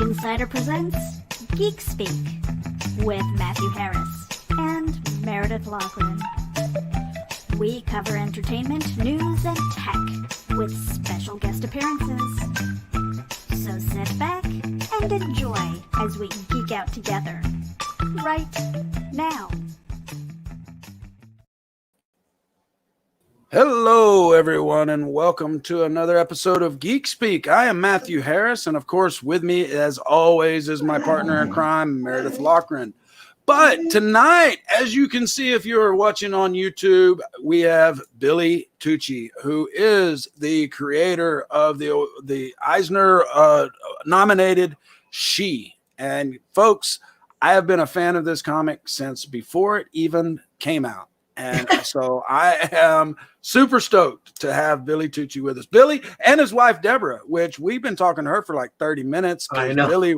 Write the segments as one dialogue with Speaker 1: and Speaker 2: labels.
Speaker 1: Geek Insider presents Geek Speak with Matthew Harris and Meredith Loughran. We cover entertainment, news, and tech with special guest appearances. So sit back and enjoy as we geek out together right now.
Speaker 2: Hello, everyone, and welcome to another episode of Geek Speak. I am Matthew Harris, and of course, with me, as always, is my partner in crime, Meredith Loughran. But tonight, as you can see if you're watching on YouTube, we have Billy Tucci, who is the creator of the Eisner nominated She. And folks, I have been a fan of this comic since before it even came out. And so I am super stoked to have Billy Tucci with us. Billy and his wife, Deborah, which we've been talking to her for like 30 minutes.
Speaker 3: I know.
Speaker 2: Billy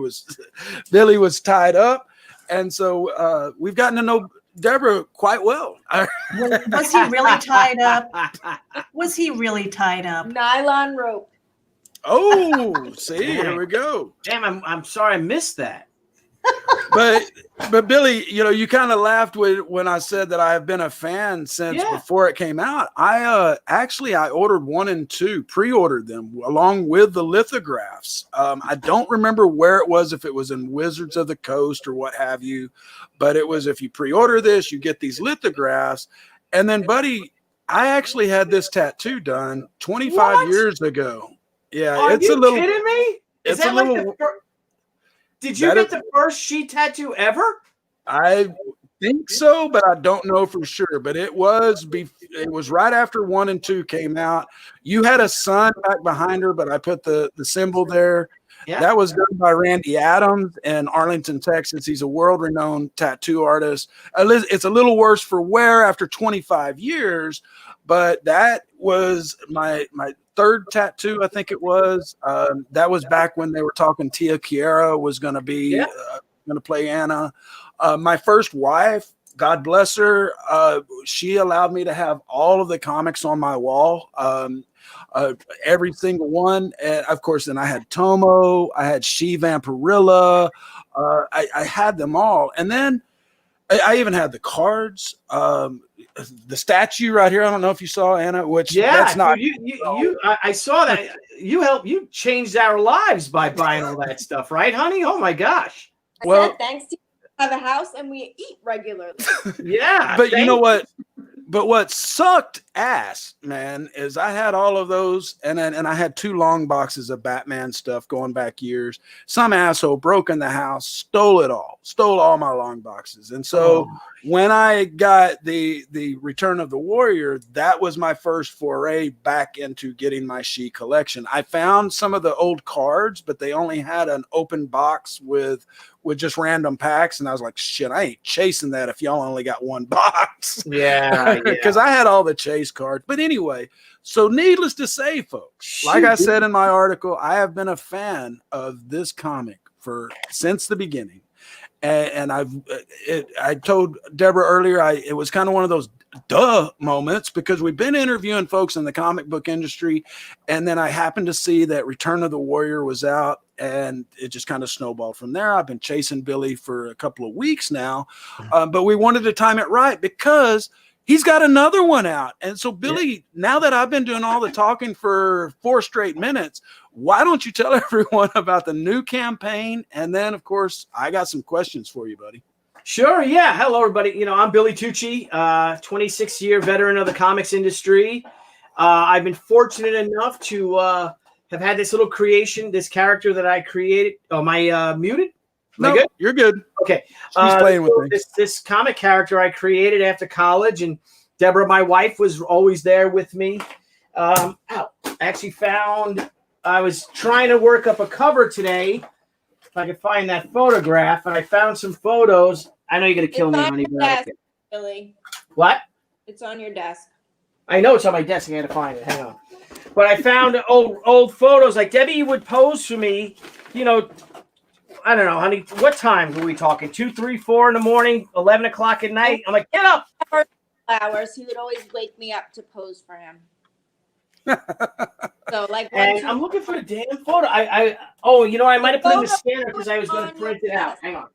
Speaker 2: was tied up. And so we've gotten to know Deborah quite well.
Speaker 4: Was he really tied up? Was he really tied up?
Speaker 5: Nylon rope.
Speaker 2: Oh, see, here we go.
Speaker 3: Damn, I'm sorry I missed that.
Speaker 2: But Billy, you know, you kind of laughed when I said that I have been a fan since before it came out. I ordered 1 and 2, pre-ordered them along with the lithographs. I don't remember where it was, if it was in Wizards of the Coast or what have you, but it was, if you pre-order this, you get these lithographs. And then, buddy, I actually had this tattoo done 25 years ago. Yeah,
Speaker 3: Are
Speaker 2: it's
Speaker 3: you
Speaker 2: a little
Speaker 3: kidding me? Is that like the first? Did you get the first She tattoo ever?
Speaker 2: I think so, but I don't know for sure. But it was right after 1 and 2 came out. You had a sun back behind her, but I put the symbol there. Yeah. That was done by Randy Adams in Arlington, Texas. He's a world-renowned tattoo artist. It's a little worse for wear after 25 years, but that was my third tattoo, I think it was. That was back when they were talking Tia Kiera was going to be going to play Anna. My first wife, God bless her, she allowed me to have all of the comics on my wall, every single one. And of course, then I had Tomo, I had She Vampirilla, I had them all. And then I even had the cards, the statue right here. I don't know if you saw Anna, which that's not.
Speaker 3: I saw that. You changed our lives by buying all that stuff, right, honey? Oh my gosh.
Speaker 5: I said, thanks to you, I have a house and we eat regularly.
Speaker 3: Yeah.
Speaker 2: But you know what? But what sucked ass, man, is I had all of those, and I had 2 long boxes of Batman stuff going back years. Some asshole broke in the house, stole all my long boxes. And so when I got the Return of the Warrior, that was my first foray back into getting my She collection. I found some of the old cards, but they only had an open box with just random packs, and I was like, shit, I ain't chasing that if y'all only got 1 box.
Speaker 3: Yeah.
Speaker 2: Because I had all the chase cards. But anyway, so needless to say, folks, like I said in my article, I have been a fan of this comic since the beginning. And I told Deborah earlier, it was kind of one of those duh moments, because we've been interviewing folks in the comic book industry, and then I happened to see that Return of the Warrior was out, and it just kind of snowballed from there. I've been chasing Billy for a couple of weeks now, but we wanted to time it right because he's got another one out. And so, Billy, now that I've been doing all the talking for 4 straight minutes, why don't you tell everyone about the new campaign? And then, of course, I got some questions for you, buddy.
Speaker 3: Sure. Yeah. Hello, everybody. You know, I'm Billy Tucci, 26-year veteran of the comics industry. I've been fortunate enough to have had this little creation, this character that I created. Oh, am I muted?
Speaker 2: No, good? You're good.
Speaker 3: Okay.
Speaker 2: She's playing with me.
Speaker 3: This comic character I created after college, and Deborah, my wife, was always there with me. I actually I was trying to work up a cover today, if I could find that photograph, and I found some photos. I know you're going to kill me, honey.
Speaker 5: Desk, Billy.
Speaker 3: What?
Speaker 5: It's on your desk.
Speaker 3: I know it's on my desk. I got to find it. Hang on. But I found old photos. Like Debbie would pose for me, you know, I don't know, honey. What time were we talking? 2, 3, 4 in the morning, 11 o'clock at night. I'm like, get up.
Speaker 5: Hours. He would always wake me up to pose for him. So like,
Speaker 3: And I'm looking for the damn photo. I might have put it in the scanner because I was going to print it out. Hang on.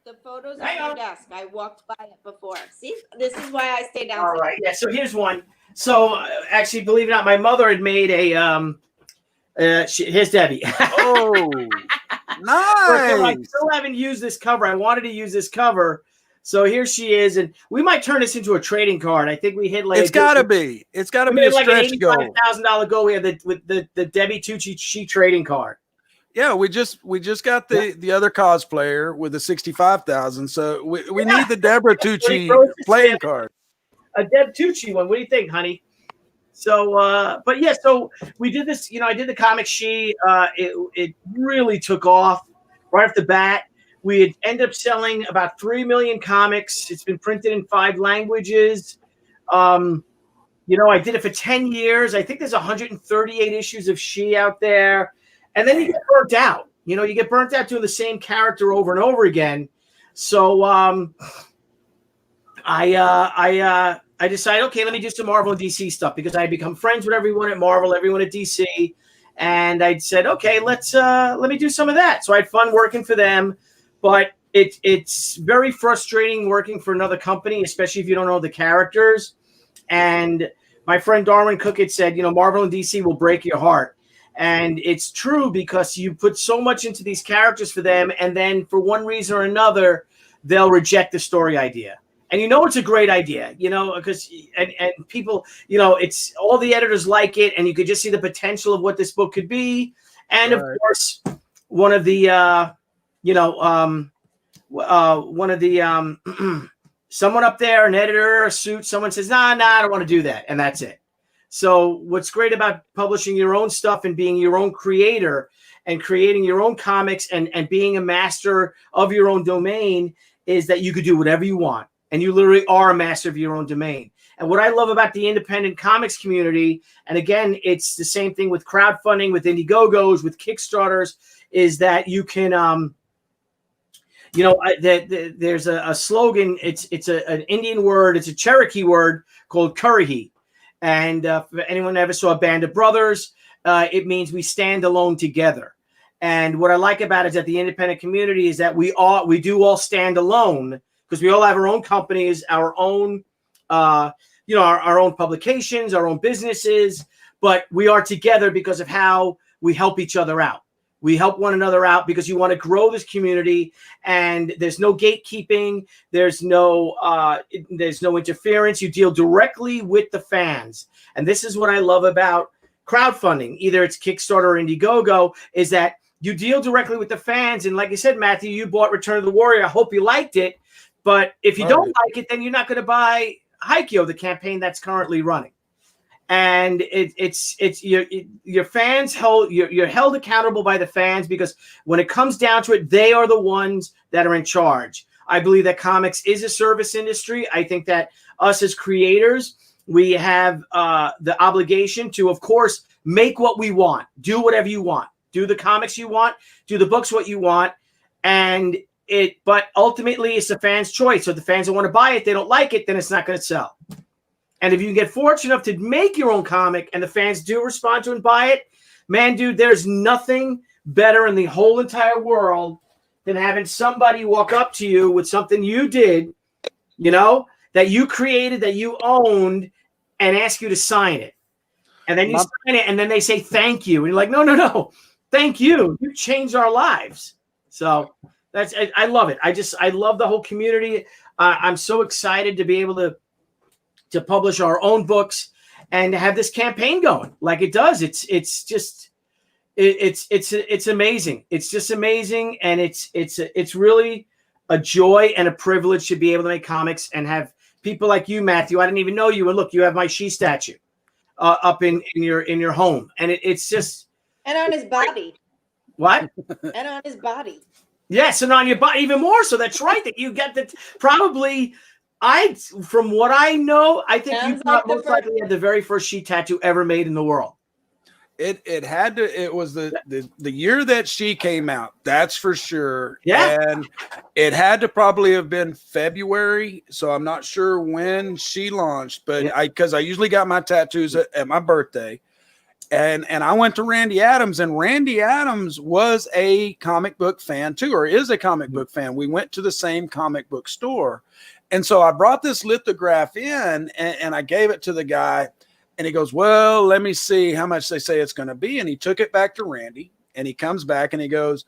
Speaker 5: The photos
Speaker 3: Hang
Speaker 5: on
Speaker 3: on.
Speaker 5: your desk. I walked by it before. See, this is why I stay downstairs.
Speaker 3: All right. Yeah. So here's one. So actually, believe it or not, my mother had made a here's Debbie.
Speaker 2: Oh,
Speaker 3: I
Speaker 2: nice.
Speaker 3: still haven't used this cover. I wanted to use this cover. So here she is, and we might turn this into a trading card. I think we hit like
Speaker 2: It's got to be. It's got to be a
Speaker 3: like an
Speaker 2: stretch goal.
Speaker 3: $85,000 goal. We have the Debbie Tucci trading card.
Speaker 2: Yeah, we just got the other cosplayer with the 65,000. So we need the Deborah Tucci playing card.
Speaker 3: A Deb Tucci one. What do you think, honey? So, but yeah, so we did this. I did the comic sheet. It really took off right off the bat. We had ended up selling about 3 million comics. It's been printed in 5 languages. I did it for 10 years. I think there's 138 issues of She out there. And then you get burnt out. You get burnt out doing the same character over and over again. So I decided, okay, let me do some Marvel and DC stuff because I had become friends with everyone at Marvel, everyone at DC. And I said, okay, let me do some of that. So I had fun working for them. But it's very frustrating working for another company, especially if you don't know the characters. And my friend Darwin Cook had said, Marvel and DC will break your heart. And it's true because you put so much into these characters for them, and then for one reason or another, they'll reject the story idea. And it's a great idea, because and people, it's all the editors like it, and you could just see the potential of what this book could be. And of course, one of the someone up there, an editor, a suit, someone says, nah, I don't want to do that. And that's it. So what's great about publishing your own stuff and being your own creator and creating your own comics and being a master of your own domain is that you could do whatever you want. And you literally are a master of your own domain. And what I love about the independent comics community, and again, it's the same thing with crowdfunding, with Indiegogos, with Kickstarters, is that you can, there's a slogan. It's an Indian word. It's a Cherokee word called Currahee. And for anyone who ever saw a Band of Brothers, it means we stand alone together. And what I like about it is that the independent community is that we do all stand alone because we all have our own companies, our own, our own publications, our own businesses, but we are together because of how we help each other out. We help one another out because you want to grow this community, and there's no gatekeeping. There's no interference. You deal directly with the fans. And this is what I love about crowdfunding. Either it's Kickstarter or Indiegogo, is that you deal directly with the fans. And like you said, Matthew, you bought Return of the Warrior. I hope you liked it. But if you don't like it, then you're not going to buy Haikyuu, the campaign that's currently running. And it's your fans you're held accountable by the fans because when it comes down to it, they are the ones that are in charge. I believe that comics is a service industry. I think that us as creators, we have the obligation to, of course, make what we want, do whatever you want, do the comics you want, do the books what you want, but ultimately it's the fans' choice. So if the fans don't want to buy it, they don't like it, then it's not going to sell. And if you get fortunate enough to make your own comic and the fans do respond to it and buy it, man, dude, there's nothing better in the whole entire world than having somebody walk up to you with something you did, that you created, that you owned, and ask you to sign it. And then you sign it, and then they say thank you. And you're like, no, thank you. You changed our lives. So I love it. I love the whole community. I'm so excited to be able to publish our own books and have this campaign going like it does. It's amazing. It's just amazing. And it's really a joy and a privilege to be able to make comics and have people like you, Matthew. I didn't even know you. And look, you have my She statue up in your home. And it's just.
Speaker 5: And on his body.
Speaker 3: What?
Speaker 5: And on his body.
Speaker 3: Yes. And on your body even more. So that's right. That you get that probably. From what I know, I think you most likely had the very first She tattoo ever made in the world.
Speaker 2: It had to. It was the year that She came out. That's for sure.
Speaker 3: Yeah,
Speaker 2: and it had to probably have been February. So I'm not sure when She launched, but because I usually got my tattoos at my birthday, And I went to Randy Adams, and Randy Adams was a comic book fan too, or is a comic book fan. We went to the same comic book store. And so I brought this lithograph in and I gave it to the guy, and he goes, well, let me see how much they say it's going to be. And he took it back to Randy, and he comes back and he goes,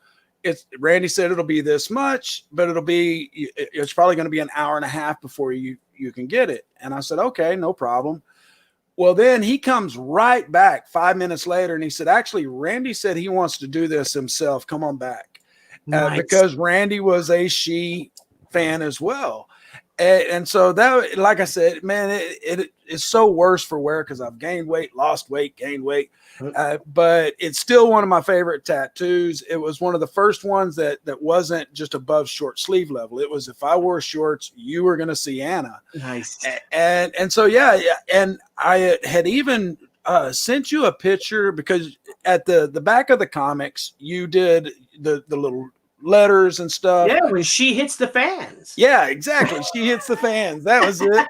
Speaker 2: Randy said it'll be this much, but it's probably going to be an hour and a half before you can get it. And I said, okay, no problem. Well, then he comes right back 5 minutes later, and he said, actually, Randy said he wants to do this himself. Come on back.
Speaker 3: Nice.
Speaker 2: Because Randy was a She fan as well. And so that, like I said, man, it is so worse for wear because I've gained weight, lost weight, gained weight. But it's still one of my favorite tattoos. It was one of the first ones that wasn't just above short sleeve level. It was, if I wore shorts, you were going to see Anna.
Speaker 3: Nice.
Speaker 2: And so, yeah. And I had even sent you a picture because at the back of the comics, you did the little letters and stuff.
Speaker 3: Yeah, when she hits the fans.
Speaker 2: Yeah, exactly. She hits the fans. That was it.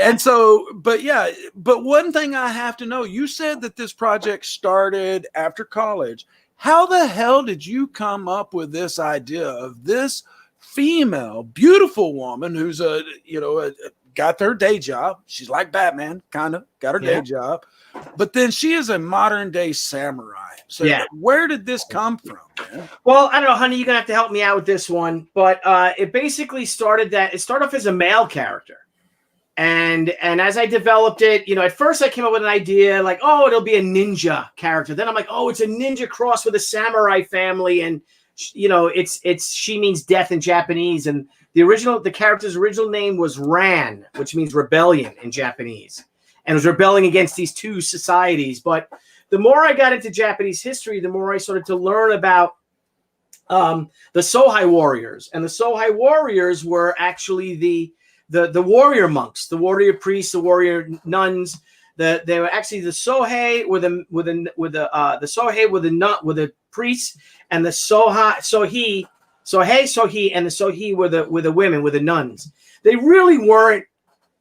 Speaker 2: And so, but one thing I have to know, you said that this project started after college. How the hell did you come up with this idea of this female, beautiful woman who's got her day job? She's like Batman, kind of got her day job, but then she is a modern day samurai. So where did this come from, man?
Speaker 3: Well, I don't know, honey, you're gonna have to help me out with this one, but it basically started off as a male character. And as I developed it, at first I came up with an idea like, oh, it'll be a ninja character. Then I'm like, oh, it's a ninja cross with a samurai family. And, she means death in Japanese. And the character's original name was Ran, which means rebellion in Japanese. And it was rebelling against these two societies. But the more I got into Japanese history, the more I started to learn about the Sohei warriors. And the Sohei warriors were actually the warrior monks, the warrior priests, the warrior nuns. They were actually the Sohei with the Sohei with the priests, and the Sohei, and the Sohei were the women, with the nuns. They really weren't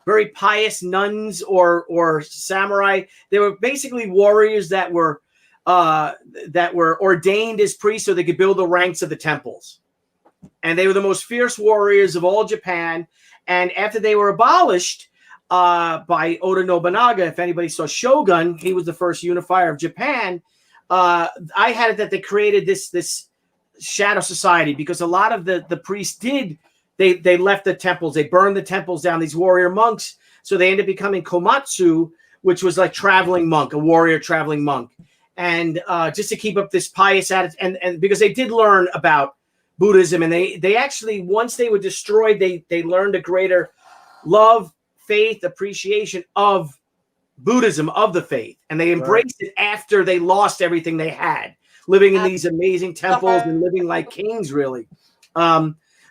Speaker 3: very pious nuns or samurai. They were basically warriors that were ordained as priests so they could build the ranks of the temples. And they were the most fierce warriors of all Japan. And after they were abolished by Oda Nobunaga, if anybody saw Shogun, he was the first unifier of Japan. I had it that they created this shadow society because a lot of the priests they left the temples. They burned the temples down, these warrior monks. So they ended up becoming komatsu, which was like traveling monk, a warrior traveling monk. And just to keep up this pious attitude, and because they did learn about Buddhism, and they actually, once they were destroyed, they learned a greater love, faith, appreciation of Buddhism, of the faith, and they embraced it after they lost everything they had, living in these amazing temples and living like kings, really.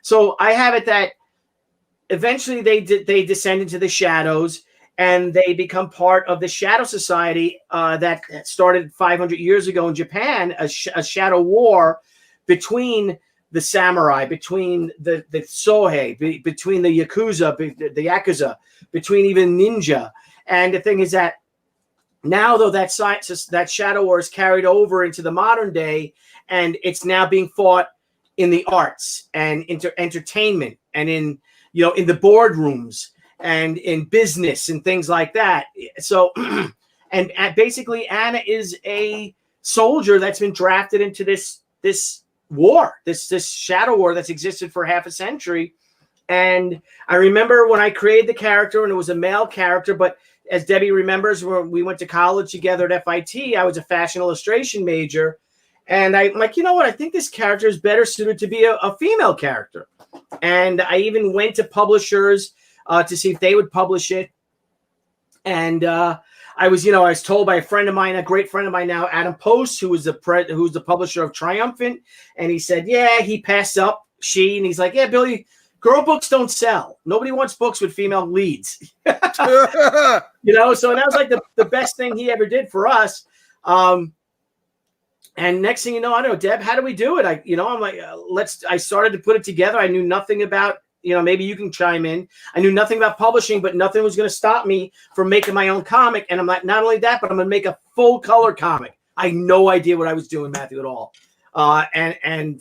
Speaker 3: So I have it that eventually they descend into the shadows, and they become part of the Shadow Society that started 500 years ago in Japan, a shadow war between the samurai, between the Sohei, between the Yakuza, between even ninja. And the thing is that now, though, that shadow war is carried over into the modern day, and it's now being fought in the arts and entertainment, and in the boardrooms and in business and things like that. So, and basically, Anna is a soldier that's been drafted into this war, this shadow war that's existed for half a century. And I remember when I created the character, and it was a male character, but as Debbie remembers, when we went to college together at FIT, I was a fashion illustration major. And I'm like, you know what? I think this character is better suited to be a female character. And I even went to publishers to see if they would publish it. And I was told by a friend of mine, a great friend of mine now, Adam Post, who's the publisher of Triumphant. And he said, yeah, he passed up she. And he's like, yeah, Billy, girl books don't sell. Nobody wants books with female leads. So that was like the best thing he ever did for us. And next thing you know, I don't know, Deb, how do we do it? I'm like, I started to put it together. I knew nothing about maybe you can chime in. I knew nothing about publishing, but nothing was going to stop me from making my own comic. And I'm like, not only that, but I'm going to make a full color comic. I had no idea what I was doing, Matthew, at all. And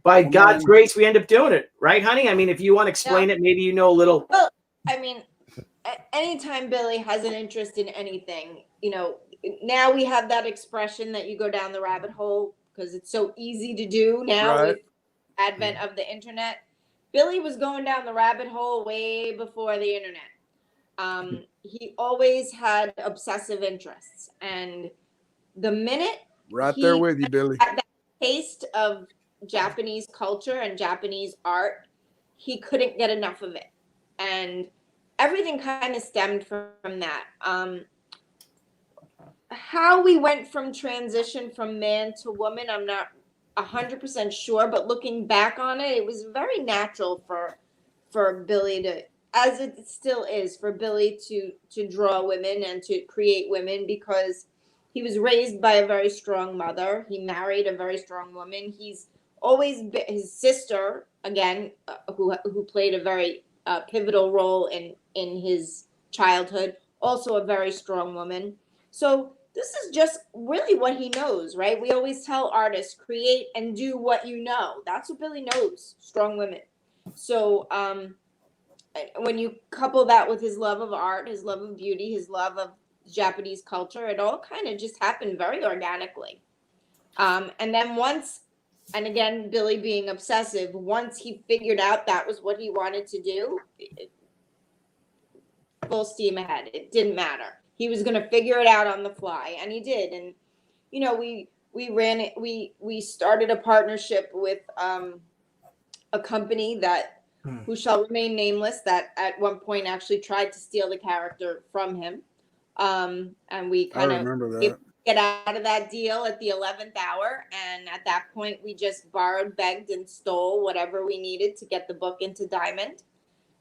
Speaker 3: by God's grace, we end up doing it. Right, honey? I mean, if you want to explain it, maybe you know a little.
Speaker 5: Well, I mean, anytime Billy has an interest in anything, now we have that expression that you go down the rabbit hole because it's so easy to do now with advent of the internet. Billy was going down the rabbit hole way before the internet. He always had obsessive interests, and the minute
Speaker 2: there with you, Billy,
Speaker 5: had that taste of Japanese culture and Japanese art, he couldn't get enough of it, and everything kind of stemmed from that. How we went from transition from man to woman, I'm not 100% sure, but looking back on it, it was very natural for Billy to, as it still is, for Billy to draw women and to create women, because he was raised by a very strong mother. He married a very strong woman. He's always been, his sister, again, who played a very pivotal role in his childhood, also a very strong woman. So this is just really what he knows, right? We always tell artists, create and do what you know. That's what Billy knows, strong women. So when you couple that with his love of art, his love of beauty, his love of Japanese culture, it all kind of just happened very organically. And then once, and again, Billy being obsessive, once he figured out that was what he wanted to do, full steam ahead. It didn't matter. He was going to figure it out on the fly, and he did. And we ran it. We started a partnership with a company that who shall remain nameless, that at one point actually tried to steal the character from him. And we kind of get out of that deal at the 11th hour. And at that point, we just borrowed, begged, and stole whatever we needed to get the book into Diamond.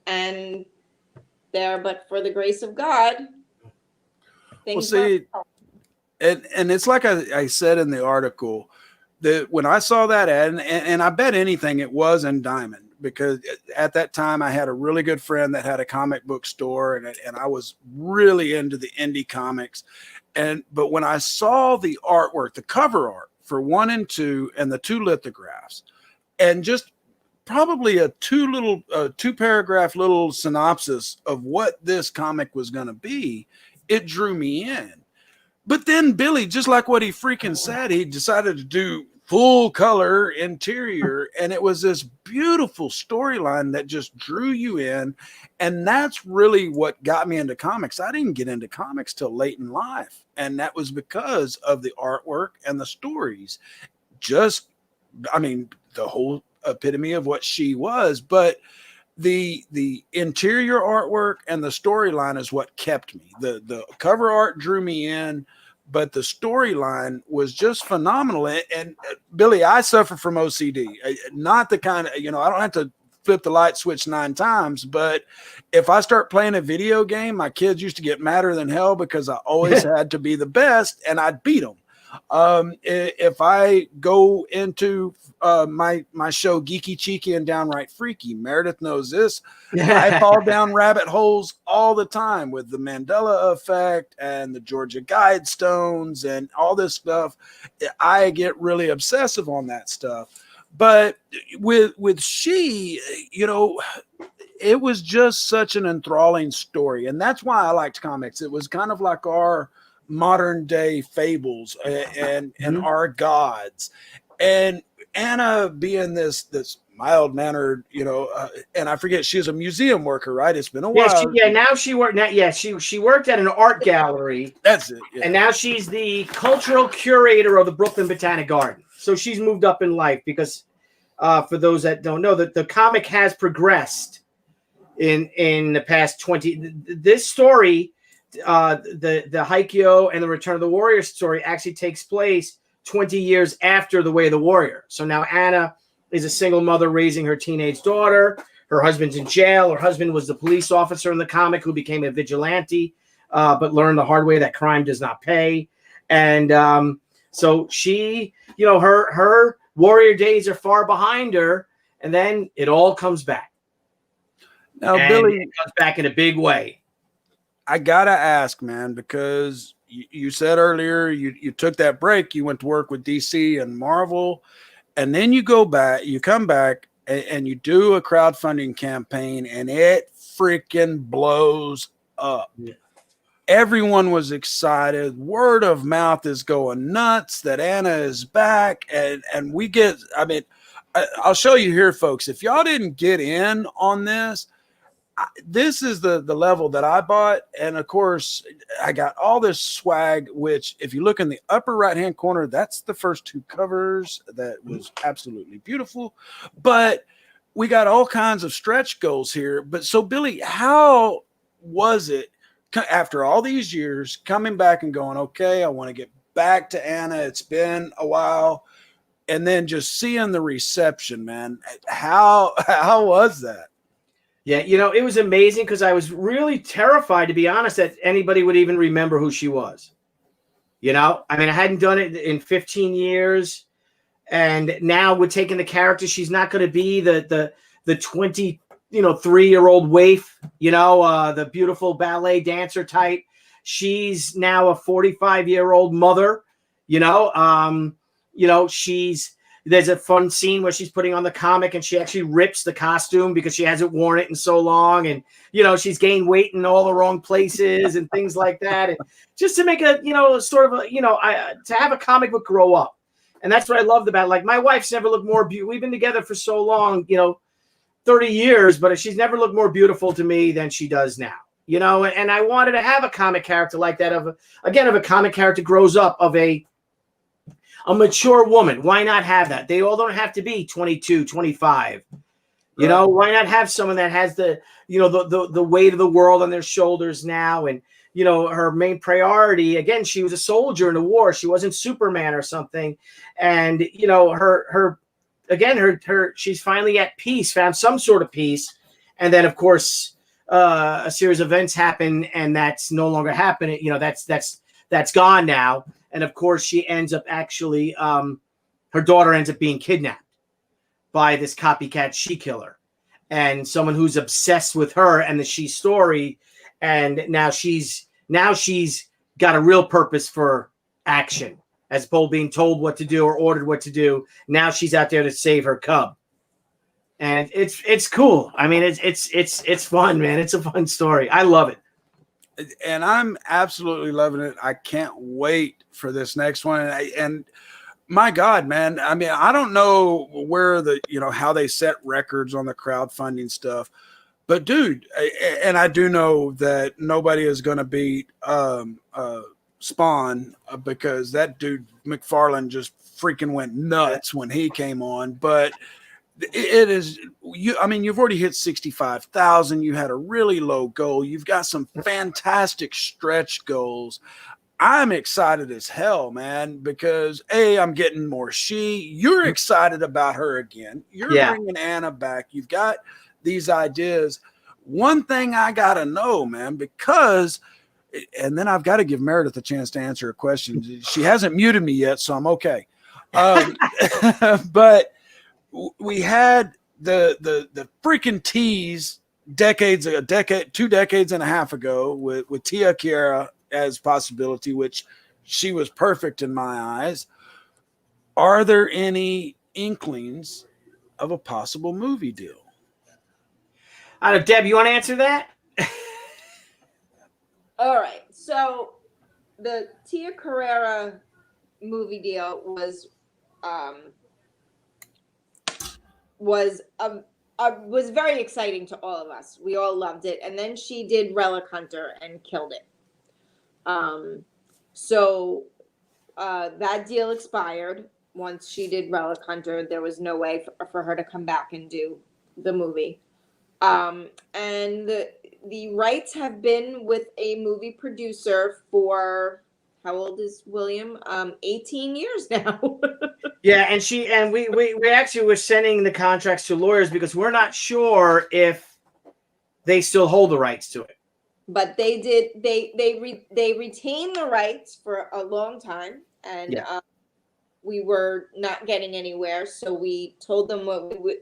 Speaker 5: And there, but for the grace of God, things and
Speaker 2: it's like I said in the article, that when I saw that ad, and I bet anything it was in Diamond, because at that time I had a really good friend that had a comic book store, and I was really into the indie comics. But when I saw the artwork, the cover art for 1 and 2, and the 2 lithographs, and just probably a 2-paragraph little synopsis of what this comic was going to be, it drew me in. But then Billy, just like what he freaking said, he decided to do full color interior, and it was this beautiful storyline that just drew you in. And that's really what got me into comics. I didn't get into comics till late in life, and that was because of the artwork and the stories. The whole epitome of what she was, but the interior artwork and the storyline is what kept me. The cover art drew me in, but the storyline was just phenomenal. And Billy, I suffer from OCD, not the kind of, I don't have to flip the light switch 9 times, but if I start playing a video game, my kids used to get madder than hell because I always had to be the best, and I'd beat them. If I go into my show Geeky, Cheeky, and Downright Freaky, Meredith knows this. I fall down rabbit holes all the time with the Mandela effect and the Georgia Guidestones and all this stuff. I get really obsessive on that stuff. But with she, it was just such an enthralling story, and that's why I liked comics. It was kind of like our modern day fables and our gods, and Anna being this mild mannered, and I forget, she's a museum worker, right? It's been a while.
Speaker 3: She worked at an art gallery.
Speaker 2: That's it. Yeah.
Speaker 3: And now she's the cultural curator of the Brooklyn Botanic Garden. So she's moved up in life because for those that don't know, that the comic has progressed in the past 20. This story, the Haikyō and the Return of the Warrior story, actually takes place 20 years after The Way of the Warrior. So now Anna is a single mother raising her teenage daughter. Her husband's in jail. Her husband was the police officer in the comic who became a vigilante, but learned the hard way that crime does not pay. And so she, her warrior days are far behind her, and then it all comes back.
Speaker 2: Now,
Speaker 3: and
Speaker 2: Billy,
Speaker 3: it comes back in a big way.
Speaker 2: I gotta ask, man, because you said earlier you took that break, you went to work with DC and Marvel, and then you go back, you come back, and you do a crowdfunding campaign, and it freaking blows up.
Speaker 3: Yeah.
Speaker 2: Everyone was excited. Word of mouth is going nuts that Anna is back, and we get. I mean, I'll show you here, folks. If y'all didn't get in on this, this is the level that I bought, and of course I got all this swag, which if you look in the upper right hand corner, that's the first two covers. That was absolutely beautiful. But we got all kinds of stretch goals here. But so Billy, how was it after all these years coming back and going, okay, I want to get back to Anna, it's been a while, and then just seeing the reception, man, how was that?
Speaker 3: Yeah, it was amazing because I was really terrified, to be honest, that anybody would even remember who she was. I mean, I hadn't done it in 15 years, and now we're taking the character. She's not going to be the 3-year-old waif, the beautiful ballet dancer type. She's now a 45-year-old mother. There's a fun scene where she's putting on the comic and she actually rips the costume because she hasn't worn it in so long. And, she's gained weight in all the wrong places and things like that. And just to make to have a comic book grow up. And that's what I loved about it. Like, my wife's never looked more beautiful. We've been together for so long, 30 years, but she's never looked more beautiful to me than she does now. And I wanted to have a comic character like that of a comic character grows up of a mature woman. Why not have that? They all don't have to be 22, 25.
Speaker 2: Right.
Speaker 3: Why not have someone that has the weight of the world on their shoulders now? And, her main priority, again, she was a soldier in the war. She wasn't Superman or something. And, she's finally at peace, found some sort of peace. And then, of course, a series of events happen, and that's no longer happening. That's gone now. And of course, she ends up actually, her daughter ends up being kidnapped by this copycat she killer, and someone who's obsessed with her and the she story. And now she's got a real purpose for action, as opposed to being told what to do or ordered what to do. Now she's out there to save her cub, and it's cool. I mean, it's fun, man. It's a fun story. I love it.
Speaker 2: And I'm absolutely loving it. I can't wait for this next one. And my God, man, I mean, I don't know where how they set records on the crowdfunding stuff, but dude, and I do know that nobody is going to beat Spawn because that dude McFarlane just freaking went nuts when he came on. But it is you've already hit 65,000. You had a really low goal. You've got some fantastic stretch goals. I'm excited as hell, man, because I'm getting more you're excited about her again. You're bringing Anna back. You've got these ideas. One thing I got to know, man, because, and then I've got to give Meredith a chance to answer a question. She hasn't muted me yet, so I'm okay. But we had the freaking tease 2 decades and a half ago with Tia Kiera as possibility, which she was perfect in my eyes. Are there any inklings of a possible movie deal?
Speaker 3: I don't know, Deb, you want to answer that?
Speaker 5: All right. So the Tia Carrera movie deal was very exciting to all of us. We all loved it. And then she did Relic Hunter and killed it. So that deal expired once she did Relic Hunter. There was no way for her to come back and do the movie. And the rights have been with a movie producer for, how old is William? 18 years now.
Speaker 3: Yeah, and we actually were sending the contracts to lawyers because we're not sure if they still hold the rights to it.
Speaker 5: But they did. They retained the rights for a long time, and we were not getting anywhere. So we told them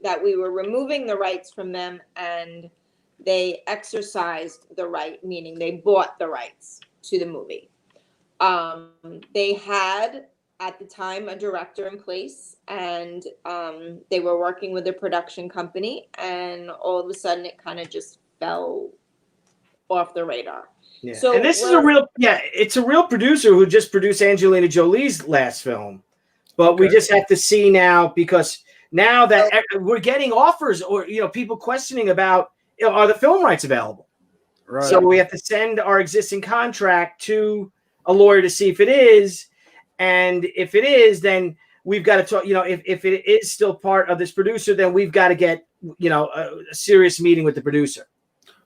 Speaker 5: that we were removing the rights from them, and they exercised the right, meaning they bought the rights to the movie. They had at the time a director in place, and they were working with a production company, and all of a sudden it kind of just fell off the radar.
Speaker 3: Yeah.
Speaker 5: So
Speaker 3: and this is it's a real producer who just produced Angelina Jolie's last film. But we just have to see now, because now that we're getting offers, or people questioning about, are the film rights available?
Speaker 2: Right.
Speaker 3: So we have to send our existing contract to a lawyer to see if it is, and if it is, then we've got to talk. If it is still part of this producer, then we've got to get a serious meeting with the producer.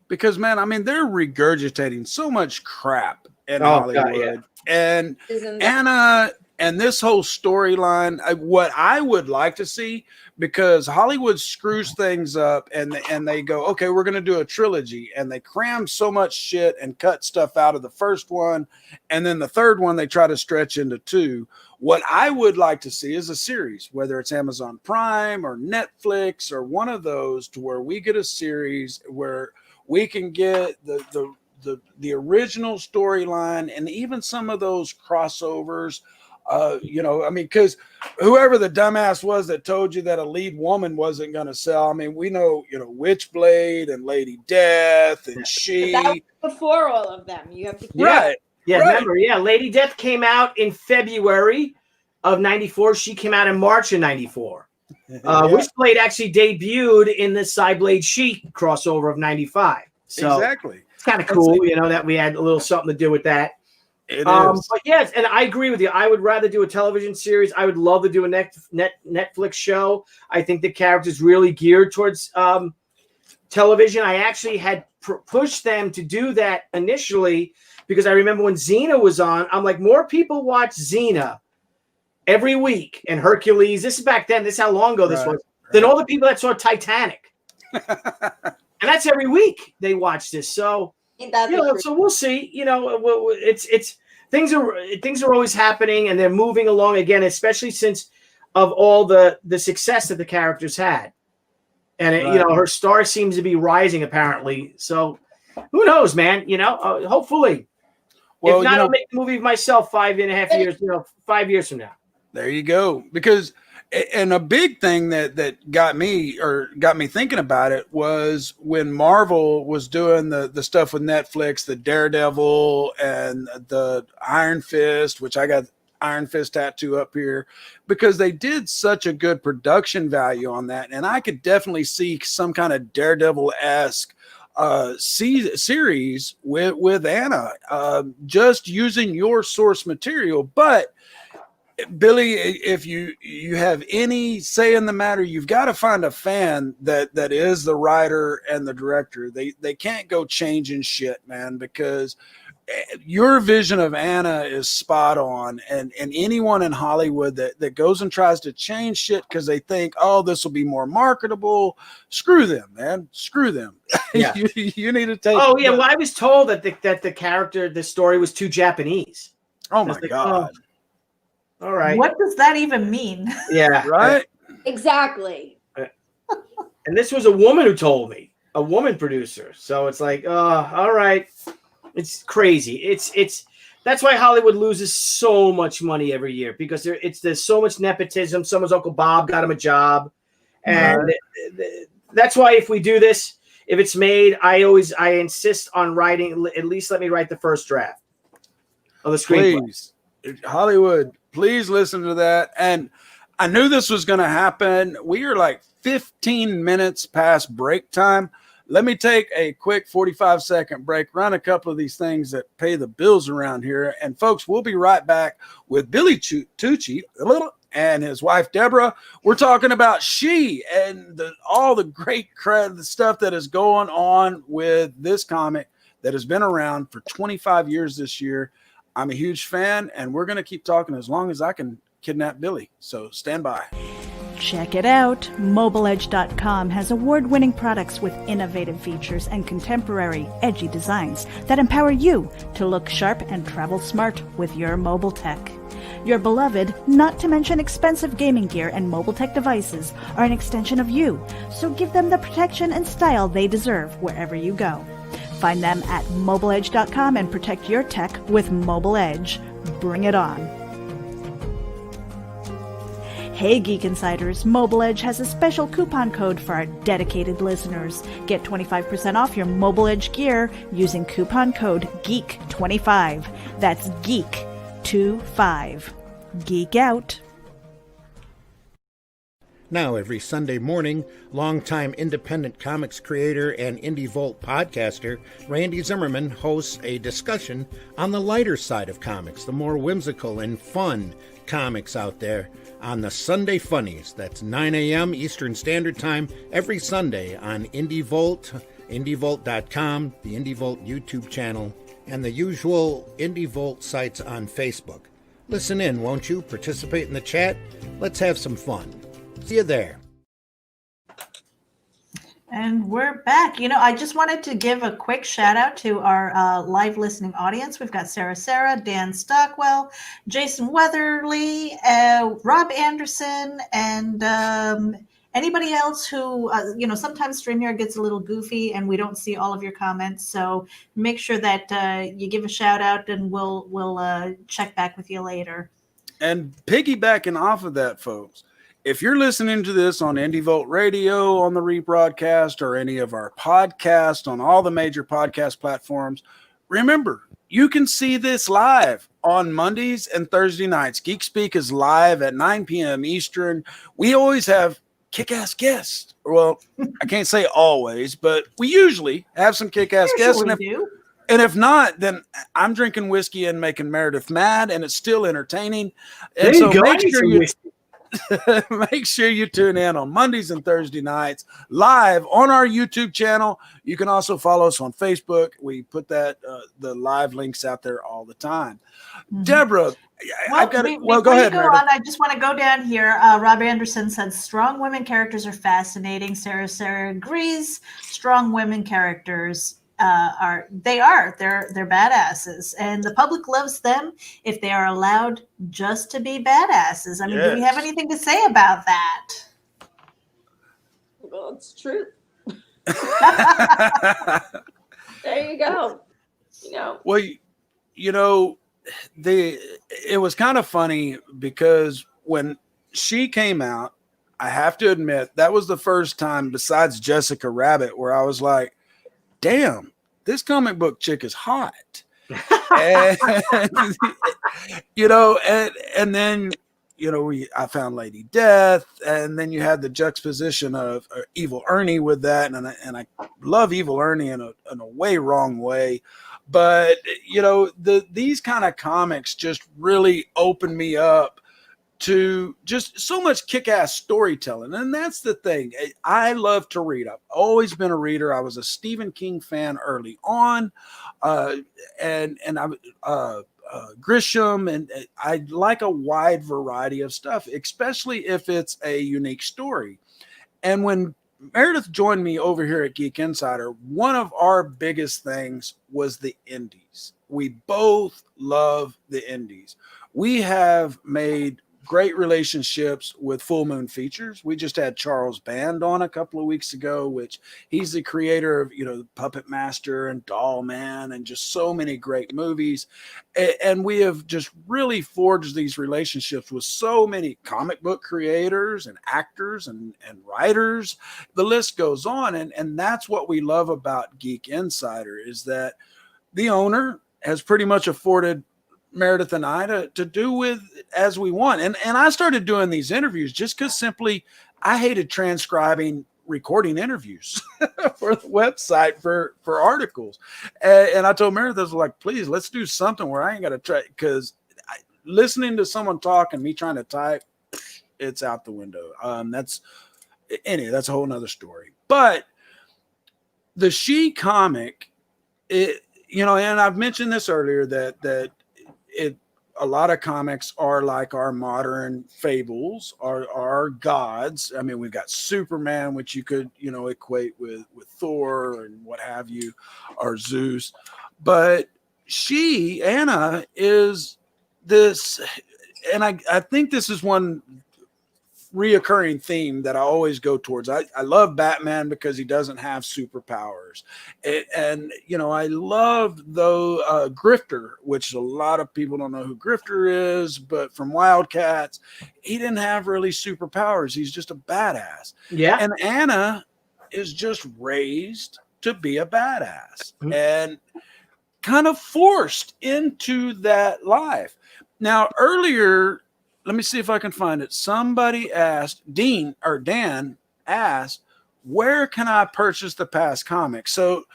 Speaker 2: Because, man, I mean, they're regurgitating so much crap in Hollywood.
Speaker 3: God, yeah.
Speaker 2: And Anna and this whole storyline, what I would like to see, because Hollywood screws things up and they go, okay, we're going to do a trilogy. And they cram so much shit and cut stuff out of the first one. And then the third one, they try to stretch into 2. What I would like to see is a series, whether it's Amazon Prime or Netflix or one of those, to where we get a series where we can get the original storyline and even some of those crossovers. Because whoever the dumbass was that told you that a lead woman wasn't going to sell, I mean, we know, Witchblade and Lady Death and She.
Speaker 5: But that was before all of them. You have to keep
Speaker 2: Right.
Speaker 3: Yeah,
Speaker 2: right.
Speaker 3: remember, Lady Death came out in February of 94. She came out in March of 94. Witchblade actually debuted in the Cyblade She crossover of 95. So
Speaker 2: exactly.
Speaker 3: It's kind of cool, that we had a little something to do with that.
Speaker 2: It is.
Speaker 3: But yes, and I agree with you. I would rather do a television series. I would love to do a Netflix show. I think the character's really geared towards television. I actually had pushed them to do that initially, because I remember when Xena was on, I'm like, more people watch Xena every week, and Hercules. This is back then. This is how long ago this was. Than all the people that saw Titanic. And that's every week they watch this. So, so we'll see. It's things are always happening, and they're moving along again, especially since of all the success that the characters had. And her star seems to be rising apparently. So who knows, man? Hopefully. Well, if not, I'll make the movie myself 5.5 years. 5 years from now.
Speaker 2: There you go. Because, and a big thing that got me thinking about it was when Marvel was doing the stuff with Netflix, the Daredevil and the Iron Fist, which I got Iron Fist tattoo up here, because they did such a good production value on that. And I could definitely see some kind of Daredevil-esque series with Anna, just using your source material. But Billy, if you have any say in the matter, you've got to find a fan that is the writer and the director. They can't go changing shit, man, because your vision of Anna is spot on. And anyone in Hollywood that goes and tries to change shit because they think, oh, this will be more marketable, screw them, man. Screw them.
Speaker 3: Yeah.
Speaker 2: you need to take.
Speaker 3: Oh yeah. Well, I was told that the story was too Japanese.
Speaker 2: Oh my God.
Speaker 3: All right.
Speaker 4: What does that even mean?
Speaker 3: Yeah.
Speaker 2: Right.
Speaker 5: Exactly.
Speaker 3: And this was a woman who told me, a woman producer. So it's like, all right. It's crazy. It's that's why Hollywood loses so much money every year, because there's so much nepotism. Someone's Uncle Bob got him a job. And that's why if we do this, if it's made, I insist on writing, at least let me write the first draft of the screenplay.
Speaker 2: Please. Hollywood, please listen to that. And I knew this was going to happen. We are like 15 minutes past break time. Let me take a quick 45-second break, run a couple of these things that pay the bills around here. And folks, we'll be right back with Billy Tucci and his wife, Deborah. We're talking about She and all the great the stuff that is going on with this comic that has been around for 25 years this year. I'm a huge fan, and we're going to keep talking as long as I can kidnap Billy. So stand by.
Speaker 6: Check it out. MobileEdge.com has award-winning products with innovative features and contemporary, edgy designs that empower you to look sharp and travel smart with your mobile tech. Your beloved, not to mention expensive gaming gear and mobile tech devices, are an extension of you, so give them the protection and style they deserve wherever you go. Find them at mobileedge.com and protect your tech with Mobile Edge. Bring it on. Hey Geek Insiders, Mobile Edge has a special coupon code for our dedicated listeners. Get 25% off your Mobile Edge gear using coupon code GEEK25. That's GEEK25. Geek out.
Speaker 7: Now, every Sunday morning, longtime independent comics creator and Indie Volt podcaster Randy Zimmerman hosts a discussion on the lighter side of comics, the more whimsical and fun comics out there, on the Sunday Funnies. That's 9 a.m. Eastern Standard Time every Sunday on Indie Volt, indievolt.com, the Indie Volt YouTube channel, and the usual Indie Volt sites on Facebook. Listen in, won't you? Participate in the chat. Let's have some fun. See you there.
Speaker 4: And we're back. I just wanted to give a quick shout out to our live listening audience. We've got Sarah, Dan Stockwell, Jason Weatherly, Rob Anderson, and anybody else who, sometimes StreamYard gets a little goofy and we don't see all of your comments. So make sure that you give a shout out and we'll check back with you later.
Speaker 2: And piggybacking off of that, folks, if you're listening to this on Indie Volt Radio, on the rebroadcast, or any of our podcasts on all the major podcast platforms, remember, you can see this live on Mondays and Thursday nights. Geek Speak is live at 9 p.m. Eastern. We always have kick-ass guests. Well, I can't say always, but we usually have some kick-ass guests. And if not, then I'm drinking whiskey and making Meredith mad, and it's still entertaining. And so make sure you tune in on Mondays and Thursday nights live on our YouTube channel. You can also follow us on Facebook. We put the live links out there all the time. Mm-hmm. Deborah, I've got it. Well, go ahead.
Speaker 4: I just want to go down here. Rob Anderson said strong women characters are fascinating. Sarah agrees. Strong women characters they're badasses, and the public loves them if they are allowed just to be badasses. I mean, Do we have anything to say about that?
Speaker 5: Well, it's true. There you go.
Speaker 2: Well, it was kind of funny because when she came out, I have to admit that was the first time besides Jessica Rabbit where I was like, damn, this comic book chick is hot. And, then, I found Lady Death, and then you had the juxtaposition of Evil Ernie with that. And I love Evil Ernie in a way wrong way. But, these kind of comics just really opened me up to just so much kick-ass storytelling. And that's the thing. I love to read. I've always been a reader. I was a Stephen King fan early on. And I Grisham, and I like a wide variety of stuff, especially if it's a unique story. And when Meredith joined me over here at Geek Insider, one of our biggest things was the indies. We both love the indies. We have made great relationships with Full Moon Features. We just had Charles Band on a couple of weeks ago, which he's the creator of, Puppet Master and Doll Man and just so many great movies. And we have just really forged these relationships with so many comic book creators and actors and writers. The list goes on. And that's what we love about Geek Insider, is that the owner has pretty much afforded Meredith and I to do with as we want. And I started doing these interviews just because simply I hated transcribing recording interviews for the website for articles. And I told Meredith, I was like, please, let's do something where I ain't got to try, because listening to someone talk and me trying to type, it's out the window. That's a whole nother story. But the She comic, and I've mentioned this earlier, that a lot of comics are like our modern fables, our gods. I mean, we've got Superman, which you could, equate with Thor and what have you, or Zeus. But Anna is this, and I think this is one reoccurring theme that I always go towards. I love Batman because he doesn't have superpowers. And you know, I love though Grifter, which a lot of people don't know who Grifter is, but from Wildcats, he didn't have really superpowers. He's just a badass.
Speaker 3: Yeah.
Speaker 2: And Anna is just raised to be a badass and kind of forced into that life. Now, earlier, let me see if I can find it. Somebody asked, Dan asked, where can I purchase the past comics? So,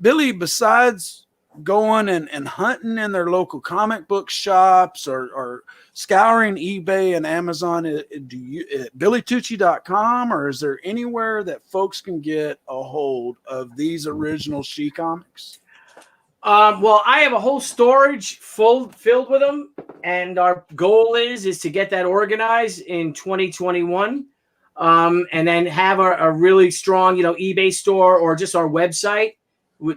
Speaker 2: Billy, besides going and hunting in their local comic book shops or scouring eBay and Amazon, do you BillyTucci.com, or is there anywhere that folks can get a hold of these original She comics?
Speaker 3: Well, I have a whole storage filled with them, and our goal is to get that organized in 2021, and then have a really strong, eBay store or just our website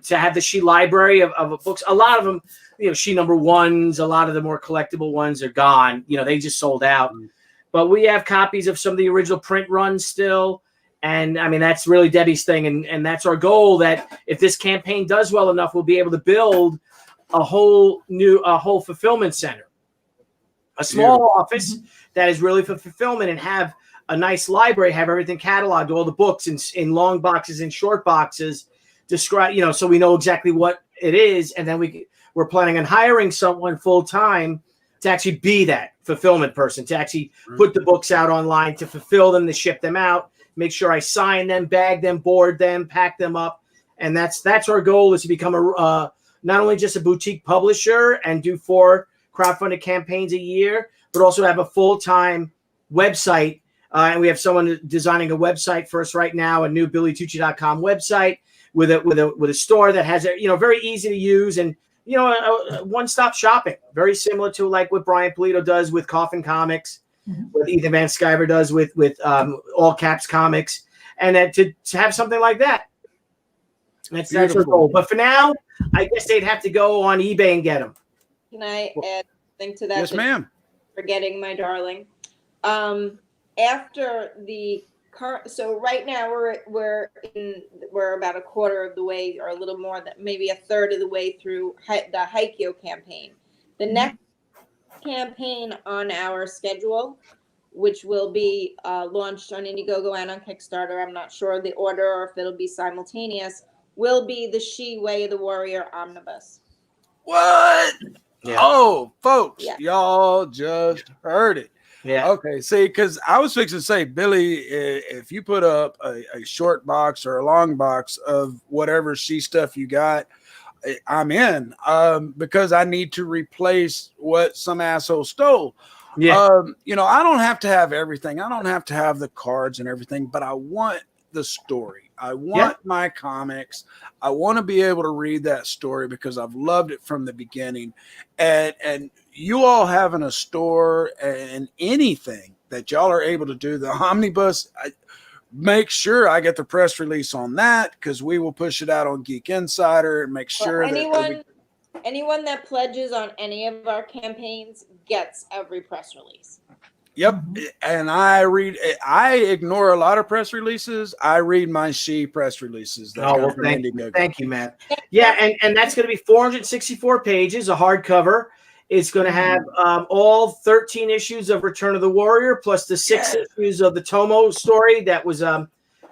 Speaker 3: to have the She library of books. A lot of them, She #1s, a lot of the more collectible ones are gone. They just sold out. But we have copies of some of the original print runs still. And I mean, that's really Debbie's thing. And that's our goal, that if this campaign does well enough, we'll be able to build a whole fulfillment center, a small office that is really for fulfillment, and have a nice library, have everything cataloged, all the books in long boxes and short boxes, describe, so we know exactly what it is. And then we're planning on hiring someone full time to actually be that fulfillment person, to actually put the books out online, to fulfill them, to ship them out. Make sure I sign them, bag them, board them, pack them up. And that's our goal, is to become not only just a boutique publisher and do 4 crowdfunded campaigns a year, but also have a full-time website. And we have someone designing a website for us right now, a new BillyTucci.com website with a store that has very easy to use, and a one-stop shopping, very similar to like what Brian Polito does with Coffin Comics, what Ethan Van Sciver does with All Caps Comics, and then to have something like that. That's our goal. But for now, I guess they'd have to go on eBay and get them.
Speaker 5: Can I add something to that?
Speaker 2: Yes, ma'am.
Speaker 5: Forgetting my darling. After the current, so right now we're about a quarter of the way, or a little more than maybe a third of the way through the Haikyuu campaign. The next campaign on our schedule, which will be launched on Indiegogo and on Kickstarter, I'm not sure the order or if it'll be simultaneous, will be the She Way of the Warrior Omnibus.
Speaker 2: What?
Speaker 3: Yeah.
Speaker 2: Oh, folks, y'all just heard it.
Speaker 3: Yeah.
Speaker 2: Okay. See, because I was fixing to say, Billy, if you put up a short box or a long box of whatever She stuff you got, I'm in, because I need to replace what some asshole stole.
Speaker 3: Yeah.
Speaker 2: I don't have to have everything. I don't have to have the cards and everything, but I want the story. I want my comics. I want to be able to read that story because I've loved it from the beginning. And you all having a store and anything that y'all are able to do, the omnibus, make sure I get the press release on that, because we will push it out on Geek Insider and make sure
Speaker 5: anyone that pledges on any of our campaigns gets every press release.
Speaker 2: Yep. And I ignore a lot of press releases. I read my She press releases.
Speaker 3: Thank you, Matt. Yeah, and that's going to be 464 pages, a hardcover. It's going to have all 13 issues of Return of the Warrior, plus the 6 issues of the Tomo story that was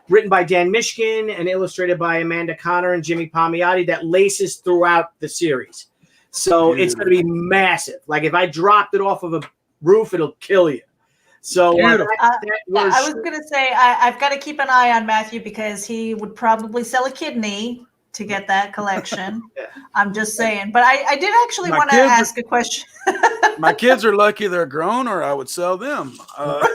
Speaker 3: written by Dan Mishkin and illustrated by Amanda Connor and Jimmy Palmiotti, that laces throughout the series. So it's going to be massive. Like if I dropped it off of a roof, it'll kill you. So
Speaker 4: I was going to say, I've got to keep an eye on Matthew, because he would probably sell a kidney to get that collection. I'm just saying. But I did actually want to ask a question.
Speaker 2: My kids are lucky they're grown, or I would sell them.
Speaker 4: I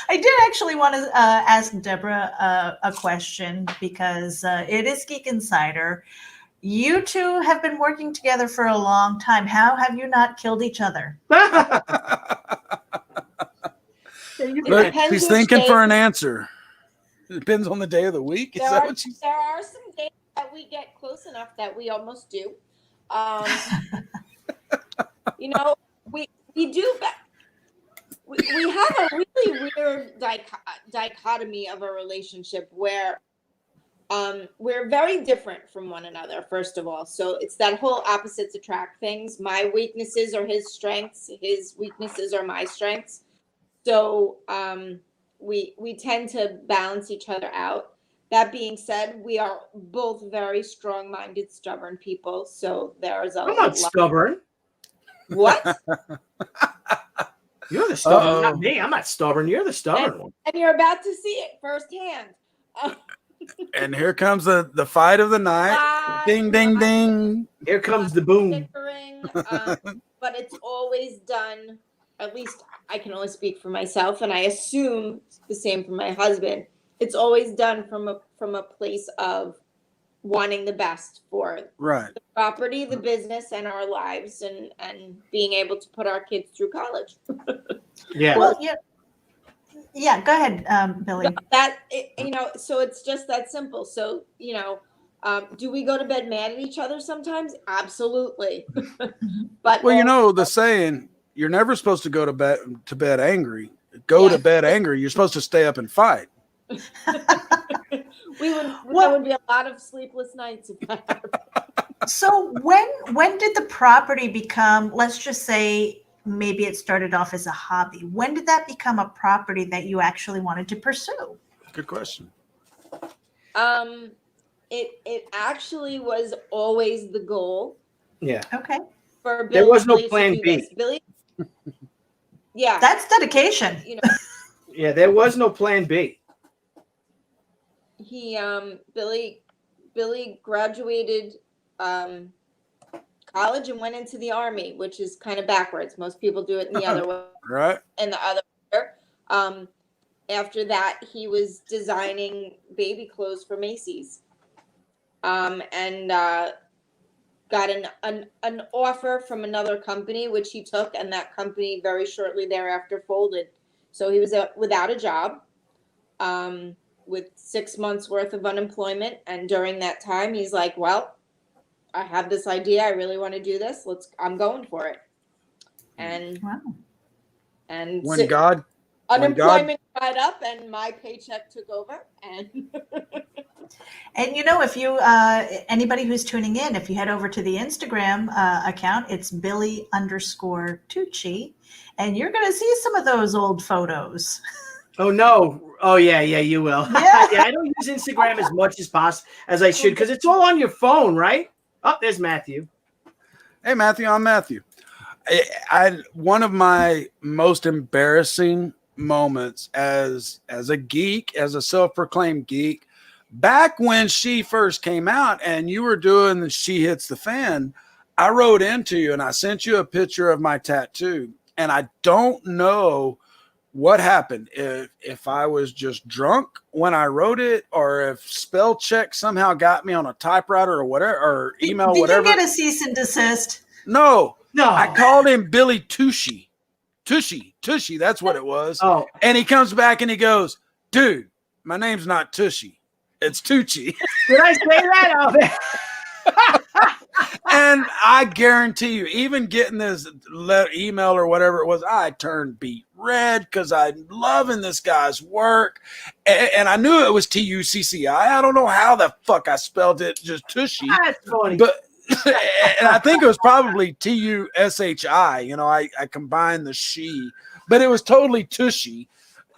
Speaker 4: did actually want to ask Deborah a question, because it is Geek Insider. You two have been working together for a long time. How have you not killed each other?
Speaker 2: Look, she's thinking for an answer. It depends on the day of the week.
Speaker 5: There are some days that we get close enough that we almost do. We We do, but we have a really weird dichotomy of a relationship where we're very different from one another, first of all. So it's that whole opposites attract things. My weaknesses are his strengths. His weaknesses are my strengths. So we tend to balance each other out. That being said, we are both very strong-minded, stubborn people. So there's a
Speaker 3: I'm not stubborn.
Speaker 5: What?
Speaker 3: You're the stubborn, not me. I'm not stubborn. You're the stubborn one.
Speaker 5: And you're about to see it firsthand.
Speaker 2: And here comes the fight of the night. Ding, ding, ding.
Speaker 3: Here comes the boom.
Speaker 5: But it's always done, at least I can only speak for myself, and I assume the same for my husband. It's always done from a place of wanting the best for
Speaker 2: Right.
Speaker 5: the property, the business, and our lives, and being able to put our kids through college.
Speaker 3: Yeah.
Speaker 4: Well, yeah. Go ahead, Billy.
Speaker 5: So it's just that simple. So, do we go to bed mad at each other sometimes? Absolutely. But
Speaker 2: Well, the saying, you're never supposed to go to bed angry. Go to bed angry. You're supposed to stay up and fight.
Speaker 5: there would be a lot of sleepless nights if that happened.
Speaker 4: So when did the property become, let's just say maybe it started off as a hobby. When did that become a property that you actually wanted to pursue?
Speaker 2: Good question.
Speaker 5: It actually was always the goal.
Speaker 3: Yeah.
Speaker 4: Okay.
Speaker 5: For Billy,
Speaker 3: There was no
Speaker 5: to
Speaker 3: plan
Speaker 5: do
Speaker 3: B.
Speaker 5: this. Billy. Yeah.
Speaker 4: That's dedication.
Speaker 3: Yeah, there was no plan B.
Speaker 5: Billy graduated college and went into the Army, which is kind of backwards. Most people do it in the other way.
Speaker 2: Right.
Speaker 5: And the other way. After that, he was designing baby clothes for Macy's. And got an offer from another company, which he took, and that company very shortly thereafter folded. So he was without a job, with 6 months worth of unemployment. And during that time, he's like, well, I have this idea. I really want to do this. I'm going for it. And
Speaker 4: Wow.
Speaker 5: And unemployment dried up, and my paycheck took over. And
Speaker 4: And if you anybody who's tuning in, if you head over to the Instagram account, it's Billy_Tucci, and you're going to see some of those old photos.
Speaker 3: Oh no! Oh yeah, you will.
Speaker 4: Yeah.
Speaker 3: Yeah, I don't use Instagram as much as I should, because it's all on your phone, right? Oh, there's Matthew.
Speaker 2: Hey, Matthew. I'm Matthew. One of my most embarrassing moments as a geek, as a self-proclaimed geek, back when she first came out and you were doing the She Hits the Fan, I wrote into you and I sent you a picture of my tattoo. And I don't know what happened, if I was just drunk when I wrote it, or if spell check somehow got me on a typewriter or whatever, or email,
Speaker 4: Did
Speaker 2: whatever.
Speaker 4: you get a cease and desist?
Speaker 2: No.
Speaker 3: No.
Speaker 2: I called him Billy Tucci. Tucci, that's what it was.
Speaker 3: Oh.
Speaker 2: And he comes back and he goes, dude, my name's not Tushy. It's Tucci.
Speaker 3: Did I say that? Oh,
Speaker 2: And I guarantee you, even getting this email or whatever it was, I turned beet red because I'm loving this guy's work. And I knew it was Tucci. I don't know how the fuck I spelled it, just Tushy.
Speaker 3: that's funny.
Speaker 2: But and I think it was probably Tushi. I combined the she, but it was totally Tushy.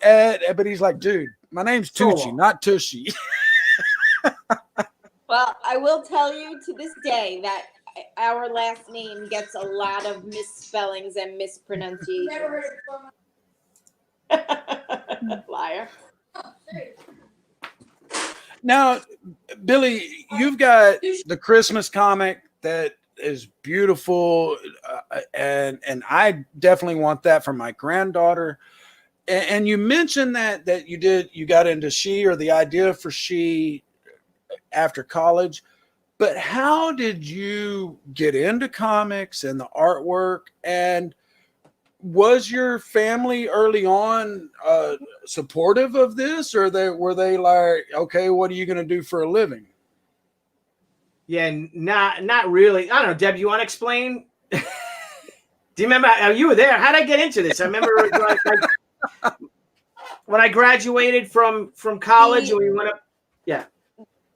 Speaker 2: But he's like, dude, my name's Tucci, not Tushy.
Speaker 5: well, I will tell you to this day that our last name gets a lot of misspellings and mispronunciations. Liar.
Speaker 2: Now, Billy, you've got the Christmas comic that is beautiful, and I definitely want that for my granddaughter. And you mentioned that you got into She, or the idea for She, after college. But how did you get into comics and the artwork? And was your family early on supportive of this, or were they like, okay, what are you going to do for a living?
Speaker 3: Yeah, not really. I don't know, Deb, you want to explain? Do you remember? You were there. How did I get into this? I remember when I graduated from college, and we went up. Yeah.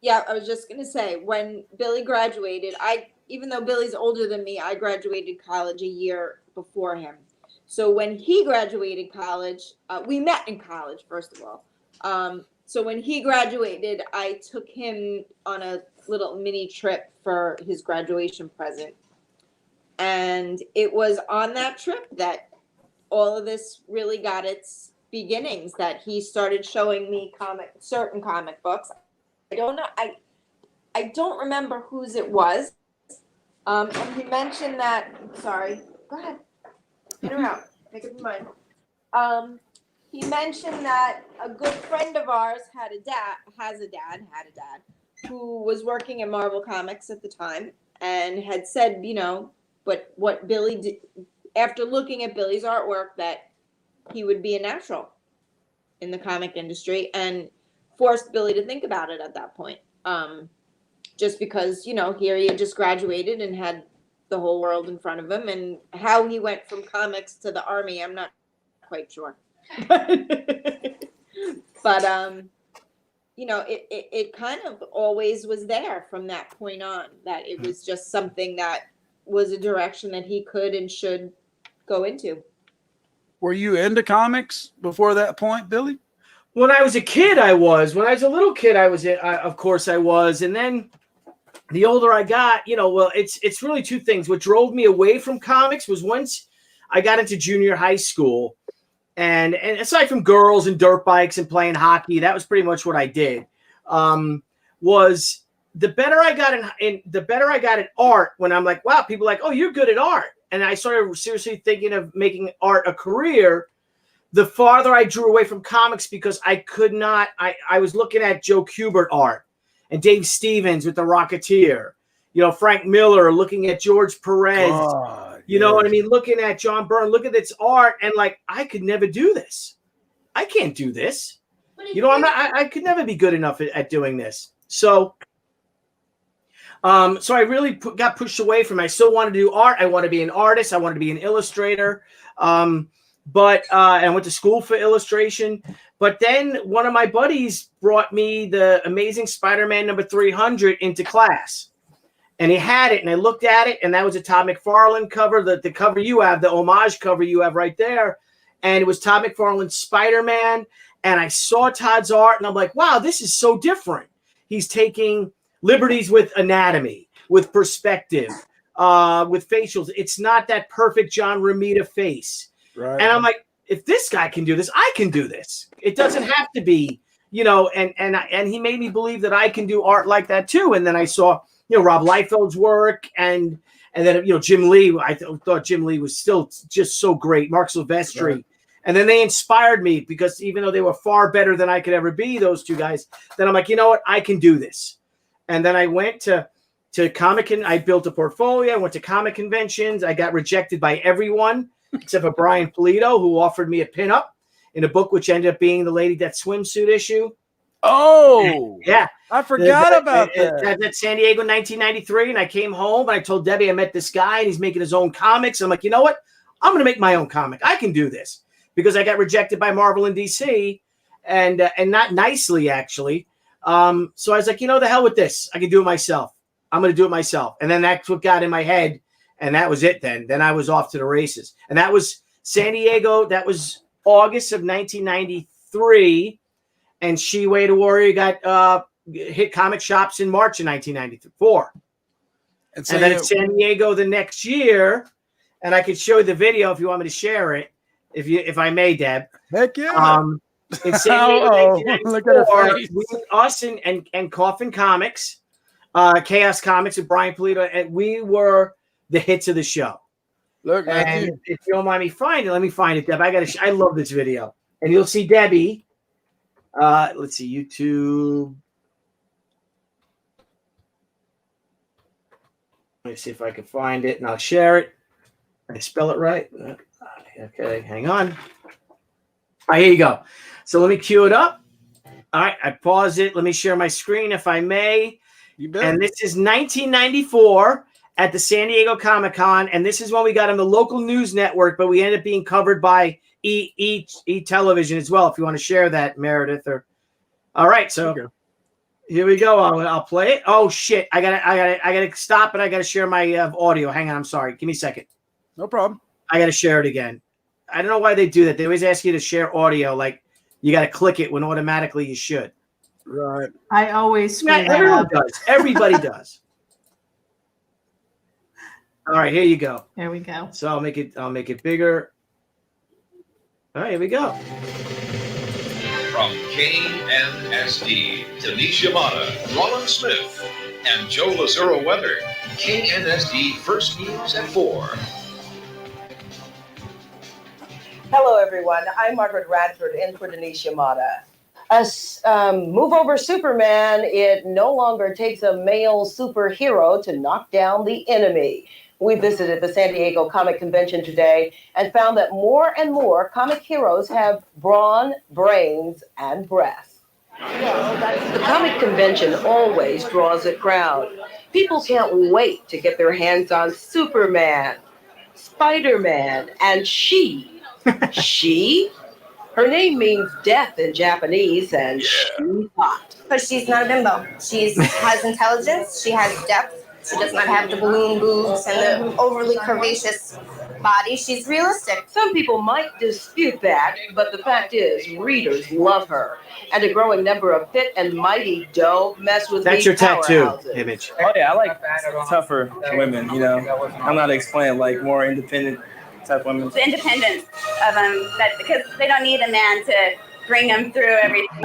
Speaker 5: Yeah, I was just gonna say when Billy graduated, even though Billy's older than me, I graduated college a year before him. So when he graduated college, we met in college, first of all. So when he graduated, I took him on a little mini trip for his graduation present. And it was on that trip that all of this really got its beginnings, that he started showing me certain comic books. I don't know. I don't remember whose it was. And he mentioned that. Sorry. Go ahead. In or out. Make up your mind. He mentioned that a good friend of ours had a dad who was working at Marvel Comics at the time, and had said, what Billy did after looking at Billy's artwork, that he would be a natural in the comic industry, and forced Billy to think about it at that point. Just because, here he had just graduated and had the whole world in front of him, and how he went from comics to the army, I'm not quite sure. But it kind of always was there from that point on, that it was just something that was a direction that he could and should go into.
Speaker 2: Were you into comics before that point, Billy?
Speaker 3: When I was a kid, I was. When I was a little kid, of course I was. And then the older I got, it's really two things. What drove me away from comics was once I got into junior high school, and aside from girls and dirt bikes and playing hockey, that was pretty much what I did. Was the better I got the better I got at art, when I'm like, wow, people are like, oh, you're good at art. And I started seriously thinking of making art a career. The farther I drew away from comics, because I could not, I was looking at Joe Kubert art and Dave Stevens with The Rocketeer, Frank Miller, looking at George Perez, know what I mean? Looking at John Byrne, look at its art, and like, I could never do this. I can't do this. I could never be good enough at doing this. So I really got pushed away from it. I still wanted to do art. I wanted to be an artist. I wanted to be an illustrator. But I went to school for illustration. But then one of my buddies brought me the Amazing Spider-Man number 300 into class. And he had it, and I looked at it, and that was a Todd McFarlane cover, the cover you have, the homage cover you have right there. And it was Todd McFarlane's Spider-Man. And I saw Todd's art, and I'm like, wow, this is so different. He's taking liberties with anatomy, with perspective, with facials. It's not that perfect John Romita face. Right. And I'm like, if this guy can do this, I can do this. It doesn't have to be, and he made me believe that I can do art like that too. And then I saw, Rob Liefeld's work, and then, Jim Lee. I thought Jim Lee was still just so great. Mark Silvestri. Right. And then they inspired me, because even though they were far better than I could ever be, those two guys, then I'm like, you know what? I can do this. And then I went to comic, and I built a portfolio. I went to comic conventions. I got rejected by everyone except for Brian Polito, who offered me a pinup in a book, which ended up being the Lady That Swimsuit issue.
Speaker 2: Oh,
Speaker 3: yeah.
Speaker 2: I forgot about that.
Speaker 3: That's San Diego, 1993. And I came home, and I told Debbie I met this guy, and he's making his own comics. I'm like, you know what? I'm going to make my own comic. I can do this, because I got rejected by Marvel and DC, and not nicely, actually. So I was like, the hell with this. I can do it myself. I'm going to do it myself. And then that's what got in my head. And that was it then. Then I was off to the races. And that was San Diego. That was August of 1993. And She Way to Warrior got hit comic shops in March of 1994. And then it's San Diego the next year. And I could show you the video if you want me to share it, if I may, Deb.
Speaker 2: Heck yeah.
Speaker 3: In San Diego,
Speaker 2: look at her face.
Speaker 3: Us and Coffin Comics, Chaos Comics with Brian Polito, and we were the hits of the show.
Speaker 2: Look,
Speaker 3: and if you don't mind me finding it, let me find it, Deb. I love this video. And you'll see Debbie. Let's see, YouTube. Let me see if I can find it, and I'll share it. I spell it right. Okay, hang on. All right, here you go. So let me cue it up. All right, I pause it. Let me share my screen if I may.
Speaker 2: You bet.
Speaker 3: And this is 1994. at the San Diego Comic-Con, and this is when we got on the local news network, but we ended up being covered by E-Television as well, if you want to share that, Meredith. All right, so here we go. I'll play it. Oh, shit. I gotta stop, and I got to share my audio. Hang on, I'm sorry. Give me a second.
Speaker 2: No problem.
Speaker 3: I got to share it again. I don't know why they do that. They always ask you to share audio, like you got to click it when automatically you should.
Speaker 2: Right.
Speaker 4: I always screw that
Speaker 3: Everyone
Speaker 4: up.
Speaker 3: does. Everybody does. All right, here you go.
Speaker 4: There we go.
Speaker 3: So I'll make it bigger. All right, here we go.
Speaker 8: From KNSD, Denise Yamada, Roland Smith, and Joe Lazaro Weather, KNSD First News at 4.
Speaker 9: Hello, everyone. I'm Margaret Radford in for Denise Yamada. Move over Superman, it no longer takes a male superhero to knock down the enemy. We visited the San Diego Comic Convention today and found that more and more comic heroes have brawn, brains, and breath. The comic convention always draws a crowd. People can't wait to get their hands on Superman, Spider-Man, and she. She? Her name means death in Japanese, and she's hot.
Speaker 10: But she's not a bimbo. She has intelligence. She has depth. She does not have the balloon boobs and the overly curvaceous body. She's realistic.
Speaker 9: Some people might dispute that, but the fact is, readers love her. And a growing number of fit and mighty don't mess with
Speaker 3: That's
Speaker 9: these
Speaker 3: your tattoo
Speaker 9: powerhouses.
Speaker 3: image.
Speaker 11: Oh yeah, I like tougher women, you know. I'm not explaining, like more independent type women.
Speaker 10: The independence of them, because they don't need a man to bring them through everything.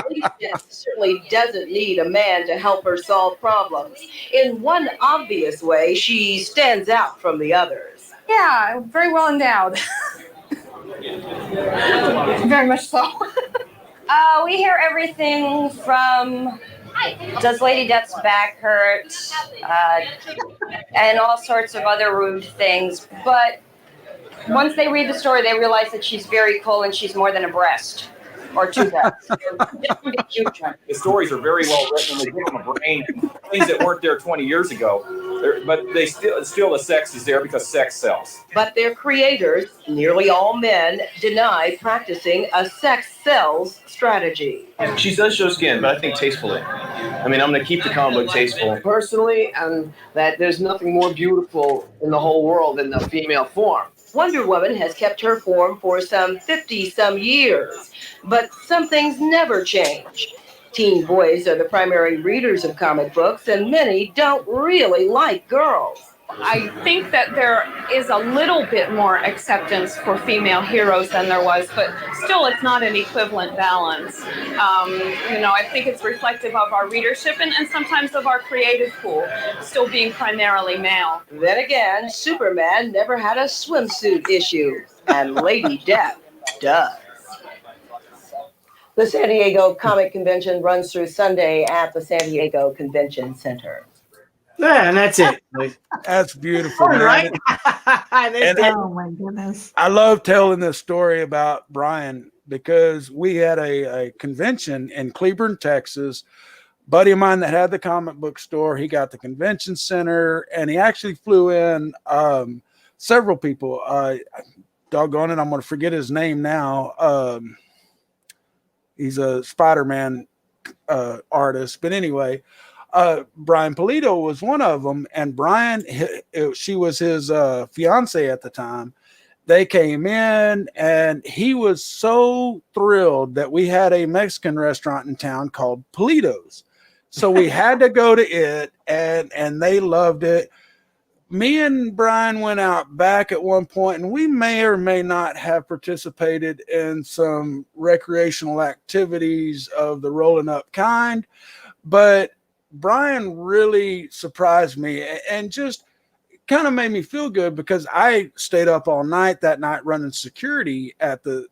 Speaker 9: She certainly doesn't need a man to help her solve problems. In one obvious way, she stands out from the others.
Speaker 10: Yeah, very well endowed. Very much so. We hear everything from does Lady Death's back hurt, and all sorts of other rude things. But once they read the story, they realize that she's very cool and she's more than a breast or two breasts.
Speaker 12: The stories are very well written. They give them a brain, things that weren't there 20 years ago. But they still the sex is there because sex sells.
Speaker 9: But their creators, nearly all men, deny practicing a sex sells strategy.
Speaker 13: She does show skin, but I think tastefully. I mean, I'm going to keep the comic book tasteful.
Speaker 14: Personally, and that there's nothing more beautiful in the whole world than the female form.
Speaker 9: Wonder Woman has kept her form for some 50-some years, but some things never change. Teen boys are the primary readers of comic books, and many don't really like girls.
Speaker 15: I think that there is a little bit more acceptance for female heroes than there was, but still it's not an equivalent balance. I think it's reflective of our readership and sometimes of our creative pool, still being primarily male.
Speaker 9: Then again, Superman never had a swimsuit issue, and Lady Death does. The San Diego Comic Convention runs through Sunday at the San Diego Convention Center.
Speaker 3: Yeah, and that's it.
Speaker 2: That's beautiful, man.
Speaker 3: Right?
Speaker 4: Oh my goodness.
Speaker 2: I love telling this story about Brian because we had a convention in Cleburne, Texas. Buddy of mine that had the comic book store, he got the convention center, and he actually flew in several people. Doggone it, I'm going to forget his name now. He's a Spider-Man artist, but anyway. Brian Polito was one of them, and Brian, she was his fiance at the time. They came in, and he was so thrilled that we had a Mexican restaurant in town called Polito's. So we had to go to it, and they loved it. Me and Brian went out back at one point, and we may or may not have participated in some recreational activities of the rolling up kind, but Brian really surprised me and just kind of made me feel good because I stayed up all night that night running security at the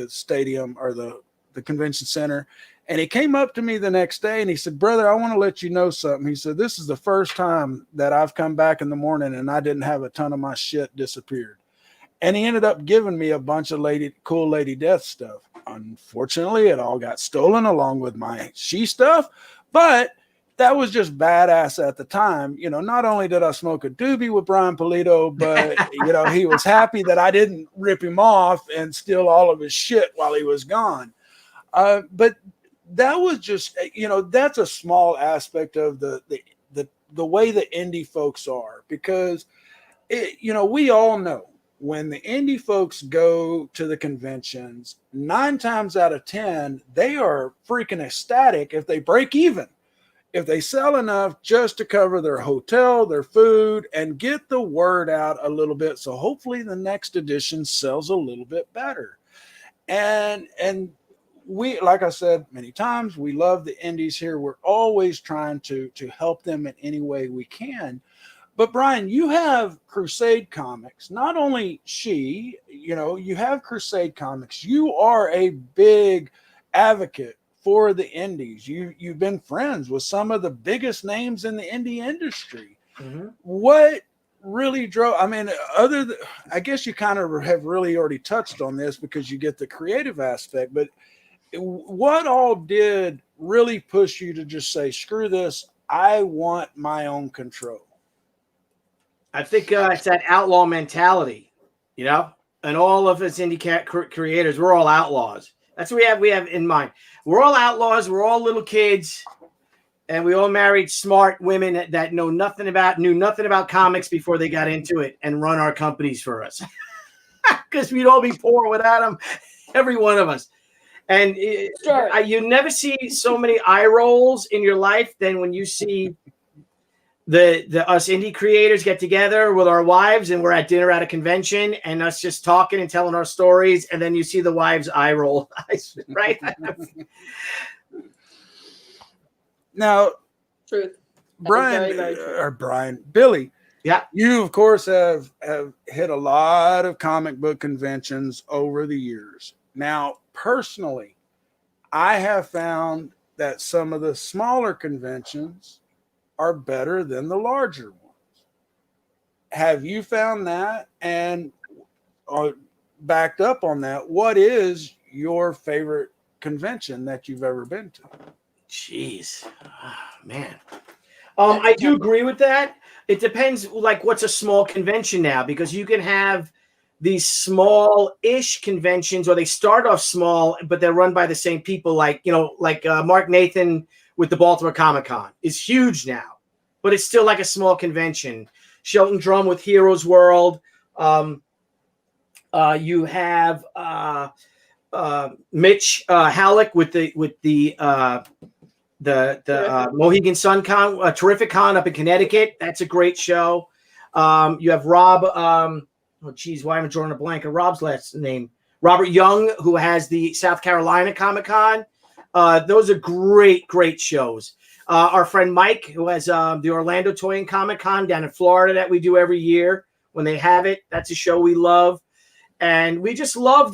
Speaker 2: stadium or the convention center. And he came up to me the next day and he said, "Brother, I want to let you know something." He said, "This is the first time that I've come back in the morning and I didn't have a ton of my shit disappeared." And he ended up giving me a bunch of cool Lady Death stuff. Unfortunately, it all got stolen along with my she stuff, but that was just badass at the time. You know, not only did I smoke a doobie with Brian Polito, but you know, he was happy that I didn't rip him off and steal all of his shit while he was gone. But that was just, you know, that's a small aspect of the way the indie folks are, because you know, we all know when the indie folks go to the conventions, 9 times out of 10, they are freaking ecstatic if they break even, if they sell enough just to cover their hotel, their food, and get the word out a little bit. So hopefully the next edition sells a little bit better. And we, like I said many times, we love the indies here. We're always trying to help them in any way we can. But Brian, you have Crusade Comics. Not only she, you know, you have Crusade Comics. You are a big advocate for the indies. You've been friends with some of the biggest names in the indie industry.
Speaker 3: Mm-hmm.
Speaker 2: What really drove, I mean, I guess you kind of have really already touched on this because you get the creative aspect, but what all did really push you to just say, screw this, I want my own control?
Speaker 3: I think it's that outlaw mentality, you know, and all of us indie creators, we're all outlaws. That's what we have in mind. We're all outlaws. We're all little kids, and we all married smart women that knew nothing about comics before they got into it, and run our companies for us, because we'd all be poor without them, every one of us. And you never see so many eye rolls in your life than when you see the us indie creators get together with our wives and we're at dinner at a convention and us just talking and telling our stories, and then you see the wives eye roll, right?
Speaker 2: Now,
Speaker 5: truth.
Speaker 2: Billy.
Speaker 3: Yeah,
Speaker 2: you of course have hit a lot of comic book conventions over the years. Now, personally, I have found that some of the smaller conventions are better than the larger ones. Have you found that? And backed up on that, what is your favorite convention that you've ever been to?
Speaker 3: Jeez, man. I do agree with that. It depends, like, what's a small convention now, because you can have these small-ish conventions, or they start off small, but they're run by the same people, like, you know, like Mark Nathan with the Baltimore Comic-Con is huge now, but it's still like a small convention. Shelton Drum with Heroes World. You have Mitch Halleck with the Mohegan Sun Con, a terrific con up in Connecticut. That's a great show. You have Rob. Oh, geez, why am I drawing a blank on Rob's last name? Robert Young, who has the South Carolina Comic Con. Those are great shows. Our friend Mike, who has the Orlando Toy and Comic Con down in Florida that we do every year when they have it. That's a show we love. And we just love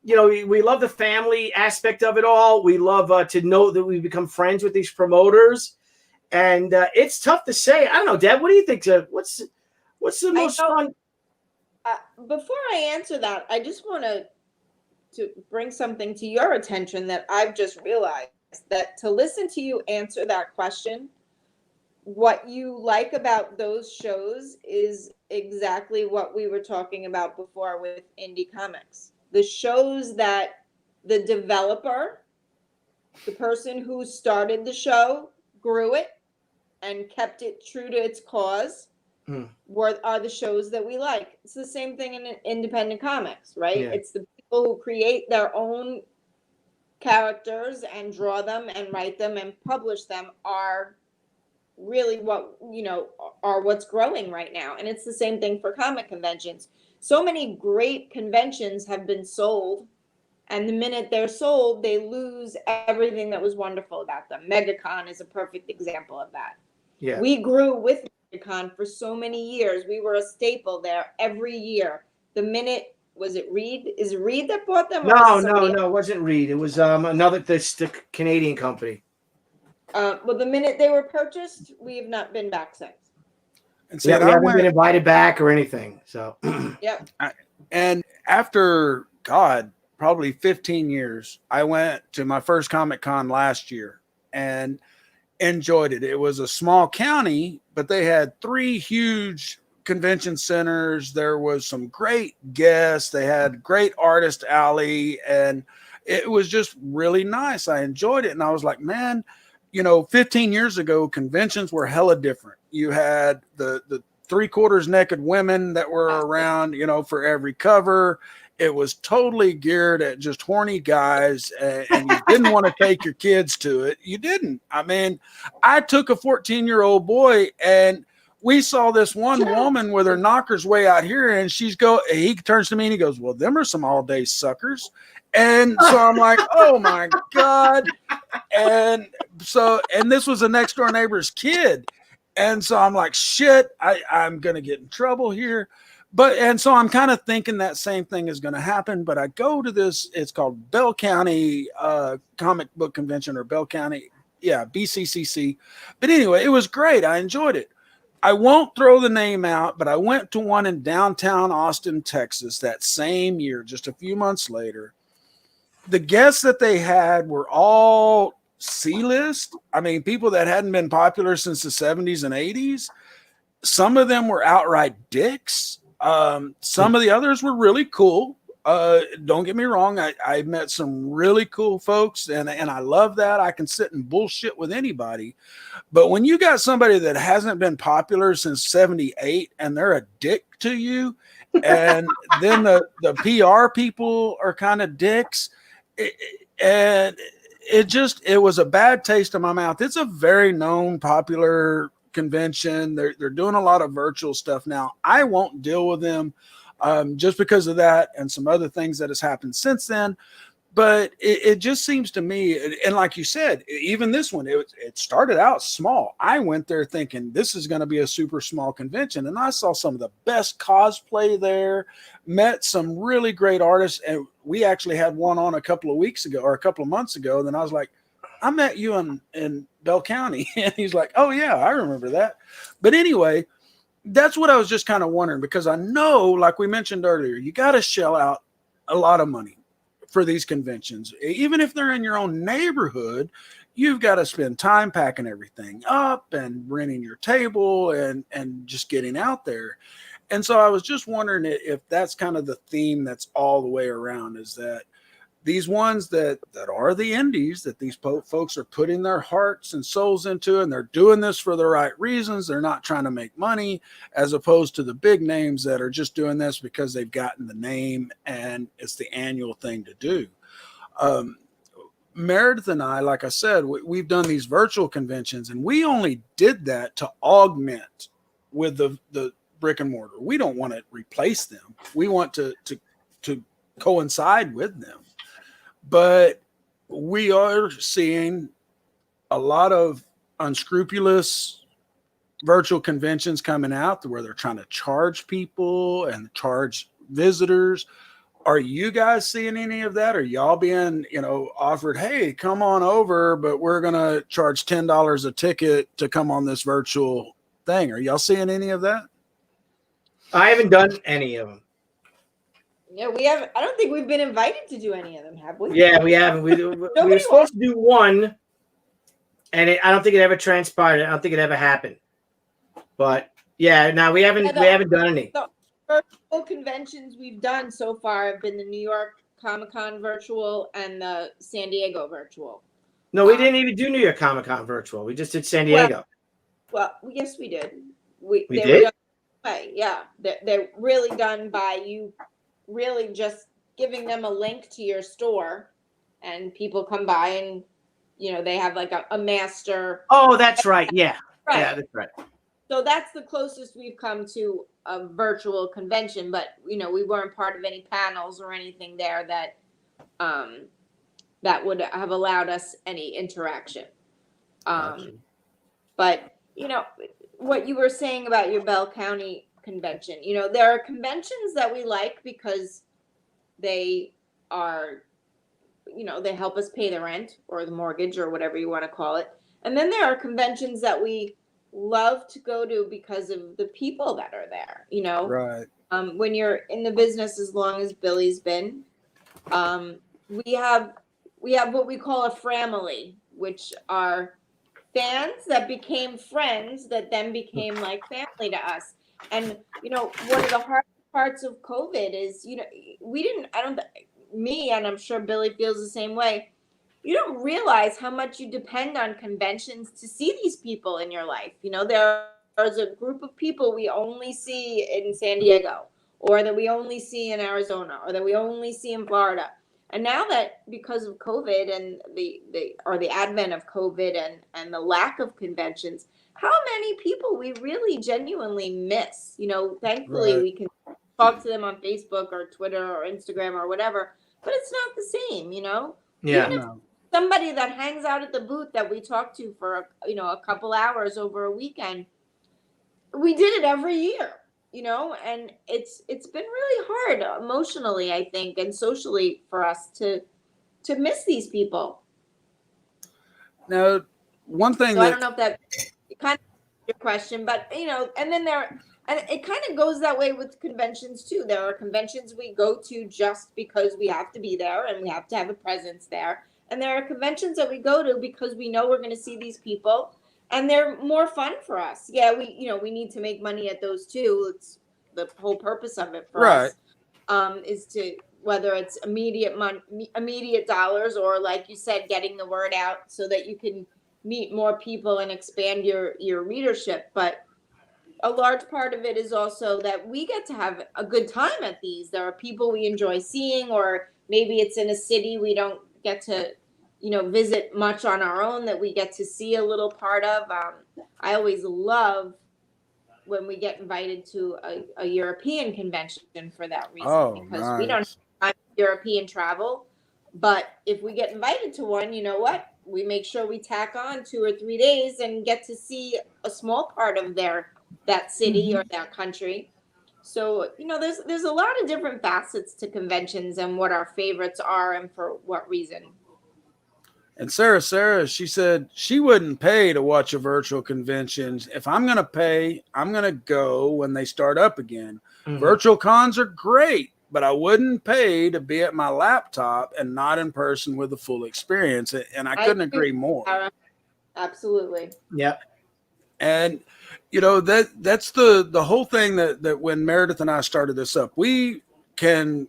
Speaker 3: we love the family aspect of it all. We love to know that we become friends with these promoters. And it's tough to say. I don't know, Deb, what do you think? What's the most fun?
Speaker 5: Before I answer that, I just want to bring something to your attention that I've just realized, that to listen to you answer that question, what you like about those shows is exactly what we were talking about before with indie comics. The shows that the developer, the person who started the show, grew it and kept it true to its cause, are the shows that we like. It's the same thing in independent comics, right? Yeah. It's the people who create their own characters and draw them and write them and publish them are really what's growing right now. And it's the same thing for comic conventions. So many great conventions have been sold, and the minute they're sold, they lose everything that was wonderful about them. MegaCon is a perfect example of that. Yeah. We grew with MegaCon for so many years. We were a staple there every year. The minute, was it Reed? Is it Reed that bought them?
Speaker 3: No, it wasn't Reed. It was the Canadian company.
Speaker 5: Well, the minute they were purchased, we have not been back since.
Speaker 3: And so we haven't been invited back or anything. So,
Speaker 5: yep.
Speaker 2: And after, probably 15 years, I went to my first Comic Con last year. And enjoyed it. It was a small county, but they had 3 huge convention centers. There was some great guests. They had great artist alley, and it was just really nice. I enjoyed it. And I was like, man, 15 years ago, conventions were hella different. You had the 3/4 naked women that were around, for every cover. It was totally geared at just horny guys, and you didn't want to take your kids to it. You didn't. I mean, I took a 14-year-old boy, and we saw this one woman with her knockers way out here, and he turns to me and he goes, well, them are some all-day suckers. And so I'm like, oh my God. And this was a next door neighbor's kid. And so I'm like, shit, I'm going to get in trouble here. And so I'm kind of thinking that same thing is going to happen. But I go to this, it's called Bell County Comic Book Convention, or Bell County, BCCC. But anyway, it was great. I enjoyed it. I won't throw the name out, but I went to one in downtown Austin, Texas that same year, just a few months later. The guests that they had were all C-list. I mean, people that hadn't been popular since the 70s and 80s. Some of them were outright dicks. Some of the others were really cool. Don't get me wrong. I met some really cool folks, and I love that. I can sit and bullshit with anybody. But when you got somebody that hasn't been popular since 78 and they're a dick to you, and then the PR people are kind of dicks, it was a bad taste in my mouth. It's a very known, popular convention. They're doing a lot of virtual stuff now. I won't deal with them just because of that and some other things that has happened since then. But it just seems to me, and like you said, even this one, it started out small. I went there thinking this is going to be a super small convention, and I saw some of the best cosplay there, met some really great artists, and we actually had one on a couple of weeks ago or a couple of months ago. Then I was like, I met you in Bell County. And he's like, oh yeah, I remember that. But anyway, that's what I was just kind of wondering, because I know, like we mentioned earlier, you got to shell out a lot of money for these conventions. Even if they're in your own neighborhood, you've got to spend time packing everything up and renting your table and just getting out there. And so I was just wondering if that's kind of the theme that's all the way around, is that these ones that are the indies, that these folks are putting their hearts and souls into, and they're doing this for the right reasons. They're not trying to make money, as opposed to the big names that are just doing this because they've gotten the name and it's the annual thing to do. Meredith and I, like I said, we've done these virtual conventions, and we only did that to augment with the brick and mortar. We don't want to replace them. We want to coincide with them. But we are seeing a lot of unscrupulous virtual conventions coming out where they're trying to charge people and charge visitors. Are you guys seeing any of that? Are y'all being, offered, hey, come on over, but we're going to charge $10 a ticket to come on this virtual thing? Are y'all seeing any of that?
Speaker 3: I haven't done any of them.
Speaker 5: Yeah, we haven't. I don't think we've been invited to do any of them, have we?
Speaker 3: Yeah, we haven't. We were supposed to do one, and I don't think it ever transpired. I don't think it ever happened. But yeah, no, we haven't done any.
Speaker 5: The virtual conventions we've done so far have been the New York Comic-Con virtual and the San Diego virtual.
Speaker 3: No, we didn't even do New York Comic-Con virtual. We just did San Diego.
Speaker 5: Well, yes, we did.
Speaker 3: We
Speaker 5: they
Speaker 3: did?
Speaker 5: Were done by, yeah, they're really done by you. Really just giving them a link to your store, and people come by and they have like a master.
Speaker 3: Oh, that's right. Yeah.
Speaker 5: Right.
Speaker 3: Yeah, that's right.
Speaker 5: So that's the closest we've come to a virtual convention, but we weren't part of any panels or anything there that would have allowed us any interaction. But what you were saying about your Bell County convention, there are conventions that we like because they are, they help us pay the rent or the mortgage or whatever you want to call it. And then there are conventions that we love to go to because of the people that are there,
Speaker 2: Right.
Speaker 5: When you're in the business as long as Billy's been, we have what we call a family, which are fans that became friends that then became like family to us. And one of the hard parts of COVID is, me, and I'm sure Billy feels the same way. You don't realize how much you depend on conventions to see these people in your life. There's a group of people we only see in San Diego, or that we only see in Arizona, or that we only see in Florida. And now that because of COVID and the advent of COVID and the lack of conventions, how many people we really genuinely miss. Thankfully we can talk to them on Facebook or Twitter or Instagram or whatever, but it's not the same,
Speaker 3: Yeah.
Speaker 5: Even if somebody that hangs out at the booth that we talk to for a couple hours over a weekend, we did it every year, and it's been really hard emotionally, I think, and socially for us to miss these people.
Speaker 2: Now, one thing
Speaker 5: I don't know if that kind of your question, but and then and it kind of goes that way with conventions too. There are conventions we go to just because we have to be there and we have to have a presence there. And there are conventions that we go to because we know we're going to see these people and they're more fun for us. Yeah, we need to make money at those too. It's the whole purpose of it for us. Is to, whether it's immediate dollars, or like you said, getting the word out so that you can meet more people and expand your readership. But a large part of it is also that we get to have a good time at these. There are people we enjoy seeing, or maybe it's in a city we don't get to visit much on our own, that we get to see a little part of. I always love when we get invited to a European convention for that reason, because we don't have European travel. But if we get invited to one, you know what? We make sure we tack on 2 or 3 days and get to see a small part of that city or that country. So, there's a lot of different facets to conventions and what our favorites are and for what reason.
Speaker 2: And Sarah, she said she wouldn't pay to watch a virtual convention. If I'm going to pay, I'm going to go when they start up again. Virtual cons are great, but I wouldn't pay to be at my laptop and not in person with the full experience. And I couldn't agree more.
Speaker 5: Absolutely.
Speaker 3: Yeah.
Speaker 2: And, that's the whole thing that when Meredith and I started this up, we can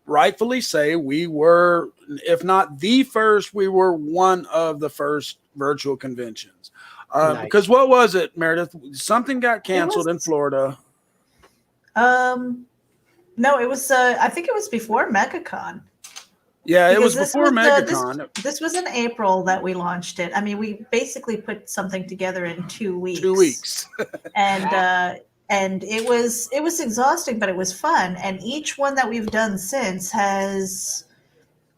Speaker 2: rightfully say we were, if not the first, we were one of the first virtual conventions.
Speaker 3: Nice.
Speaker 2: Because what was it, Meredith? Something got canceled in Florida.
Speaker 4: No, it was, I think it was before MegaCon.
Speaker 2: Yeah, it
Speaker 4: Because
Speaker 2: was before MegaCon.
Speaker 4: This was in April that we launched it. I mean, we basically put something together in 2 weeks.
Speaker 2: 2 weeks.
Speaker 4: And it was exhausting, but it was fun. And each one that we've done since has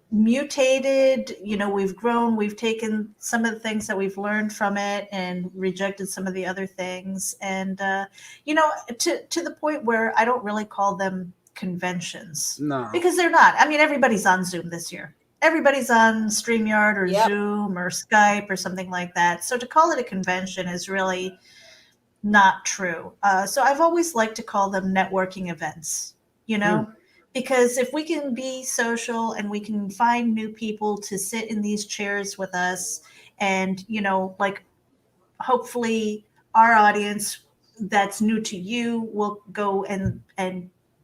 Speaker 4: mutated. We've grown. We've taken some of the things that we've learned from it and rejected some of the other things. And to the point where I don't really call them conventions.
Speaker 2: No,
Speaker 4: because they're not. I mean, everybody's on Zoom this year. Everybody's on StreamYard or Zoom or Skype or something like that. So to call it a convention is really not true. So I've always liked to call them networking events, because if we can be social and we can find new people to sit in these chairs with us, and, hopefully our audience that's new to you will go and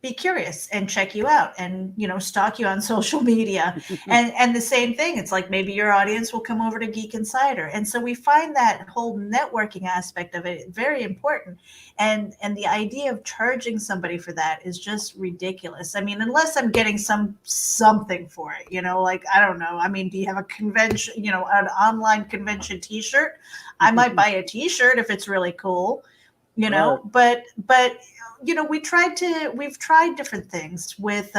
Speaker 4: be curious and check you out and, stalk you on social media. and the same thing, it's like maybe your audience will come over to Geek Insider. And so we find that whole networking aspect of it very important. And the idea of charging somebody for that is just ridiculous. I mean, unless I'm getting something for it, I don't know. I mean, do you have a convention, an online convention t-shirt? I might buy a t-shirt if it's really cool, but we've tried different things with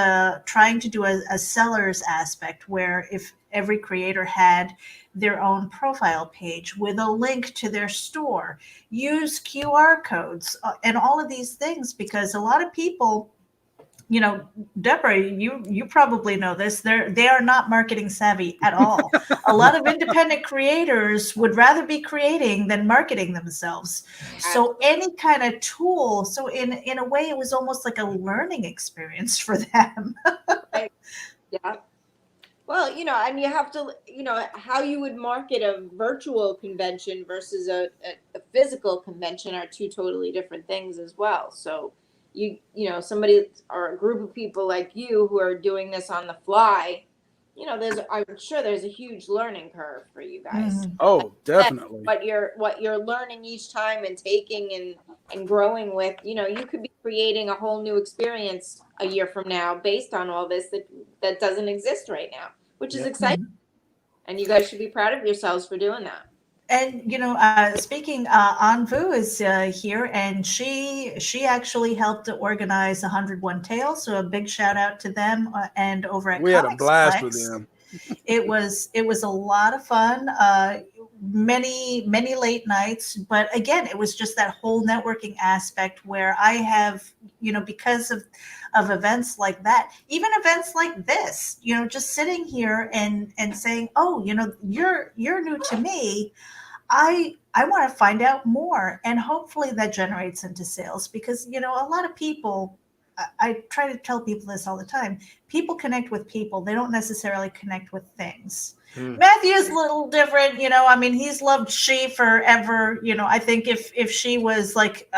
Speaker 4: trying to do a seller's aspect, where if every creator had their own profile page with a link to their store, use QR codes and all of these things, because a lot of people, Deborah, you probably know this, they are not marketing savvy at all. A lot of independent creators would rather be creating than marketing themselves. So any kind of tool, so in a way it was almost like a learning experience for them.
Speaker 5: Yeah. Well, and you have to, how you would market a virtual convention versus a physical convention are two totally different things as well. So somebody or a group of people like you who are doing this on the fly, I'm sure there's a huge learning curve for you guys.
Speaker 2: Oh, definitely.
Speaker 5: What you're learning each time and taking and growing with, you could be creating a whole new experience a year from now based on all this that doesn't exist right now, which is exciting. And you guys should be proud of yourselves for doing that.
Speaker 4: And speaking, Anvu is here, and she actually helped to organize 101 Tales. So a big shout out to them and over at
Speaker 2: We had a
Speaker 4: Comics
Speaker 2: blast
Speaker 4: Plex.
Speaker 2: with them.
Speaker 4: It was a lot of fun. Many late nights, but again, it was just that whole networking aspect where I have, because of events like that, even events like this, just sitting here and saying, oh, you're new to me. I want to find out more, and hopefully that generates into sales, because a lot of people, I try to tell people this all the time, people connect with people, they don't necessarily connect with things. Matthew's a little different, he's loved She forever. I think if She was like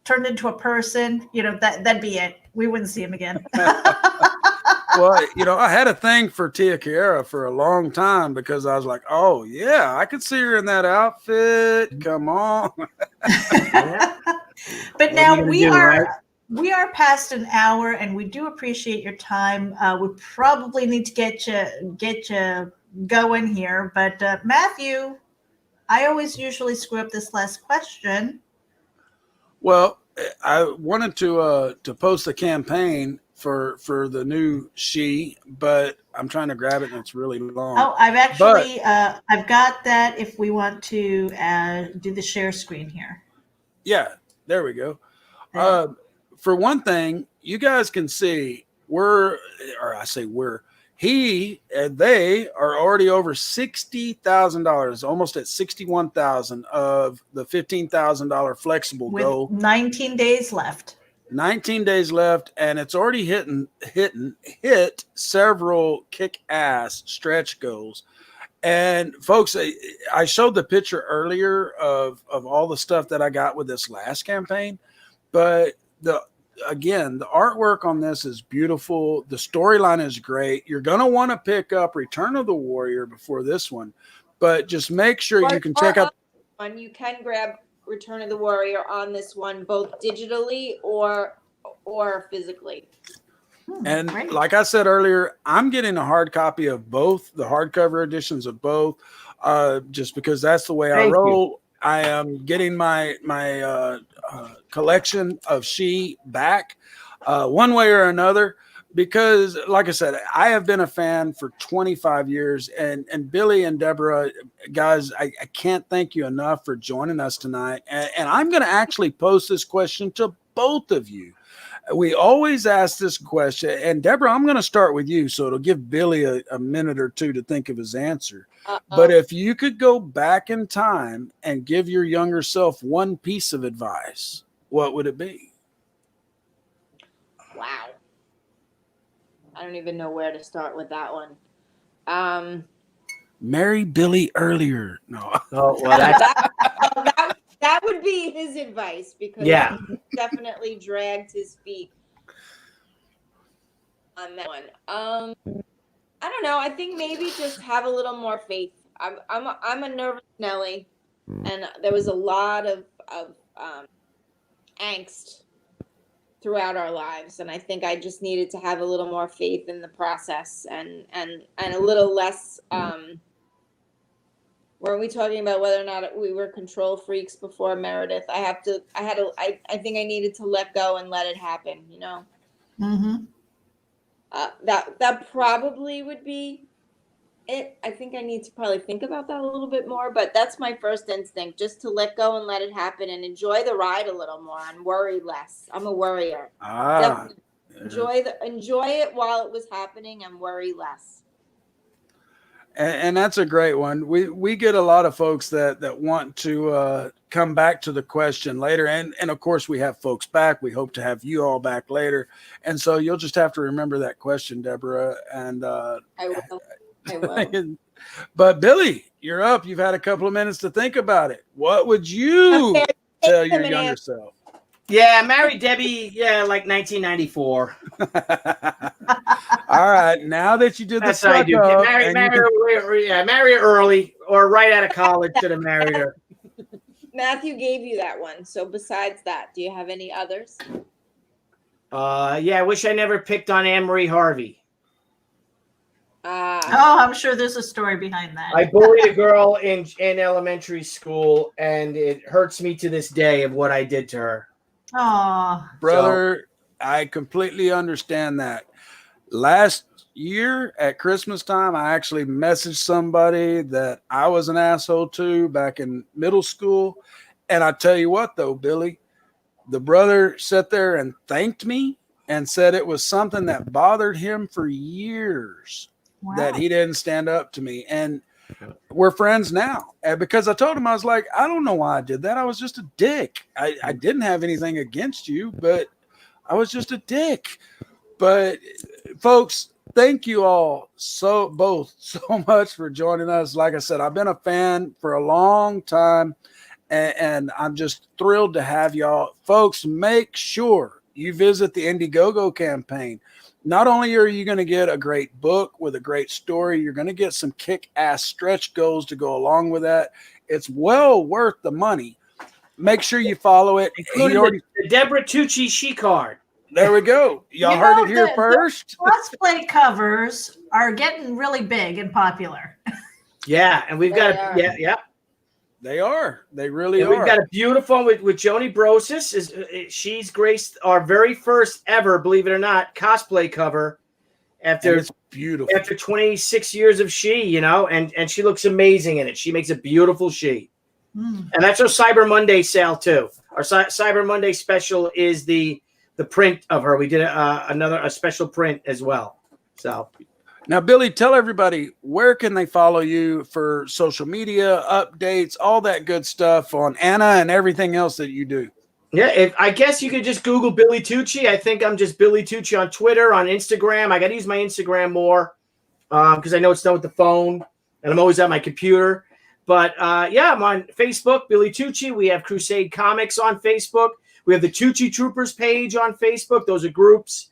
Speaker 4: turned into a person, that'd be it. We wouldn't see him again.
Speaker 2: Well, I had a thing for Tia Kiera for a long time because I was like, oh, yeah, I could see her in that outfit. Come on.
Speaker 4: But now we are past an hour, and we do appreciate your time. We probably need to get you going here. But Matthew, I always usually screw up this last question.
Speaker 2: Well, I wanted to post a campaign for the new She, but I'm trying to grab it and it's really long.
Speaker 4: Oh, I've actually I've got that. If we want to do the share screen here.
Speaker 2: Yeah, there we go. For one thing, you guys can see he and they are already over $60,000, almost at $61,000 of the $15,000 flexible
Speaker 4: with
Speaker 2: goal.
Speaker 4: 19 days left.
Speaker 2: 19 days left, and it's already hit several kick-ass stretch goals. And folks, I showed the picture earlier of all the stuff that I got with this last campaign, but the artwork on this is beautiful. The storyline is great. You're going to want to pick up Return of the Warrior before this one, but just make sure you can check out.
Speaker 5: You can grab Return of the Warrior on this one, both digitally or physically.
Speaker 2: And like I said earlier, I'm getting a hard copy of both, the hardcover editions of both, just because that's the way I roll. I am getting my collection of She back one way or another, because like I said, I have been a fan for 25 years, and Billy and Deborah, guys, I can't thank you enough for joining us tonight. And I'm going to actually pose this question to both of you. We always ask this question, and Deborah, I'm going to start with you, so it'll give Billy a minute or two to think of his answer. But if you could go back in time and give your younger self one piece of advice, what would it be?
Speaker 5: Wow. I don't even know where to start with that one.
Speaker 2: Marry Billy earlier. No.
Speaker 3: Oh, well,
Speaker 5: that would be his advice, because he definitely dragged his feet on that one. I don't know. I think maybe just have a little more faith. I'm a nervous Nelly, and there was a lot of angst throughout our lives, and I think I just needed to have a little more faith in the process and a little less. Weren't we talking about whether or not we were control freaks before, Meredith? I think I needed to let go and let it happen.
Speaker 4: Mm-hmm.
Speaker 5: That probably would be it. I think I need to probably think about that a little bit more, but that's my first instinct, just to let go and let it happen and enjoy the ride a little more and worry less. I'm a worrier. Enjoy it while it was happening and worry less.
Speaker 2: And that's a great one. We get a lot of folks that want to come back to the question later. And of course, we have folks back. We hope to have you all back later. And so you'll just have to remember that question, Deborah. And
Speaker 5: I will.
Speaker 2: But Billy, you're up. You've had a couple of minutes to think about it. What would you tell your younger self?
Speaker 3: Yeah, married Debbie. Yeah, like 1994.
Speaker 2: All right, now that you did
Speaker 3: That's what I do. Marry her early or right out of college. Should have married her.
Speaker 5: Matthew gave you that one. So besides that, do you have any others?
Speaker 3: Yeah, I wish I never picked on Anne-Marie Harvey.
Speaker 4: I'm sure there's a story behind that.
Speaker 3: I bullied a girl in elementary school, and it hurts me to this day of what I did to her.
Speaker 4: Oh,
Speaker 2: brother, I completely understand that. Last year at Christmas time, I actually messaged somebody that I was an asshole to back in middle school. And I tell you what, though, Billy, the brother sat there and thanked me and said it was something that bothered him for years. Wow. That he didn't stand up to me. And we're friends now. And because I told him, I was like, I don't know why I did that. I was just a dick. I didn't have anything against you, but I was just a dick. But folks, thank you all so much for joining us. Like I said, I've been a fan for a long time, and I'm just thrilled to have y'all. Folks, make sure you visit the Indiegogo campaign. Not only are you going to get a great book with a great story, you're going to get some kick-ass stretch goals to go along with that. It's well worth the money. Make sure you follow it.
Speaker 3: Including the Deborah Tucci she card.
Speaker 2: There we go. Y'all heard it here first.
Speaker 4: Cosplay covers are getting really big and popular.
Speaker 3: Yeah, and we've got
Speaker 2: They are. They really are.
Speaker 3: We've got a beautiful one with Joni Brosis. She's graced our very first ever, believe it or not, cosplay cover. After
Speaker 2: it's beautiful.
Speaker 3: After 26 years of she, and she looks amazing in it. She makes a beautiful she. And that's our Cyber Monday sale too. Our Cyber Monday special is the print of her. We did a special print as well. So
Speaker 2: now, Billy, tell everybody, where can they follow you for social media updates, all that good stuff on Anna and everything else that you do?
Speaker 3: Yeah, I guess you could just Google Billy Tucci. I think I'm just Billy Tucci on Twitter, on Instagram. I got to use my Instagram more because I know it's done with the phone, and I'm always at my computer. But I'm on Facebook, Billy Tucci. We have Crusade Comics on Facebook. We have the Tucci Troopers page on Facebook. Those are groups.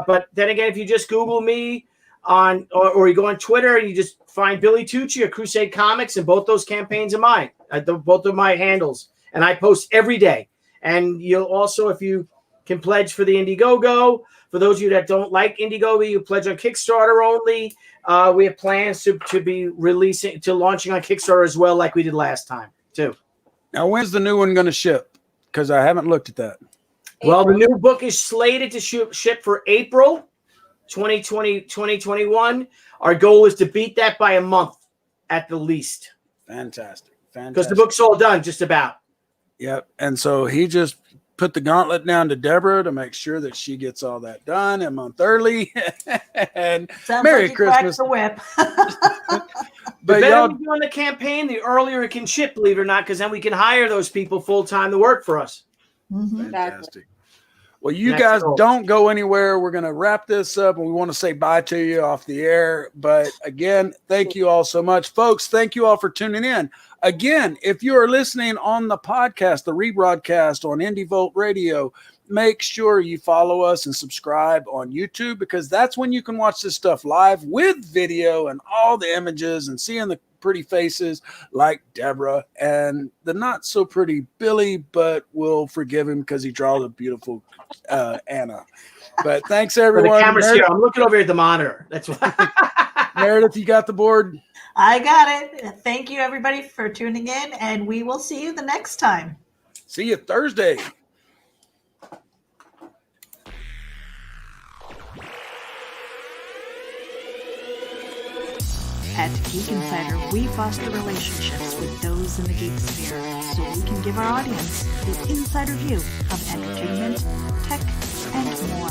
Speaker 3: But then again, if you just Google me, or you go on Twitter and you just find Billy Tucci or Crusade Comics, and both those campaigns are mine. Both of my handles, and I post every day. And you'll also, if you can pledge for the Indiegogo, for those of you that don't like Indiegogo, you pledge on Kickstarter only. We have plans to be launching on Kickstarter as well, like we did last time too.
Speaker 2: Now, when's the new one going to ship? Because I haven't looked at that.
Speaker 3: Well, the new book is slated to ship for April 2021. Our goal is to beat that by a month at the least.
Speaker 2: Fantastic.
Speaker 3: Because the book's all done, just about.
Speaker 2: Yep. And so he just put the gauntlet down to Deborah to make sure that she gets all that done a month early. And
Speaker 4: sounds
Speaker 2: Merry
Speaker 4: like
Speaker 2: Christmas.
Speaker 4: The whip.
Speaker 3: But the better we do on the campaign, the earlier it can ship, believe it or not, because then we can hire those people full time to work for us.
Speaker 2: Fantastic. Well, you guys don't go anywhere. We're going to wrap this up, and we want to say bye to you off the air. But again, thank you all so much. Folks, thank you all for tuning in. Again, if you are listening on the podcast, the rebroadcast on Indie Volt Radio, make sure you follow us and subscribe on YouTube, because that's when you can watch this stuff live with video and all the images and seeing the pretty faces like Deborah and the not so pretty Billy, but we'll forgive him because he draws a beautiful Anna. But thanks, everyone.
Speaker 3: The camera's here. I'm looking over here at the monitor. That's why.
Speaker 2: Meredith, you got the board?
Speaker 4: I got it. Thank you, everybody, for tuning in, and we will see you the next time.
Speaker 2: See you Thursday.
Speaker 6: At Geek Insider, we foster relationships with those in the geek sphere so we can give our audience the insider view of entertainment, tech, and more.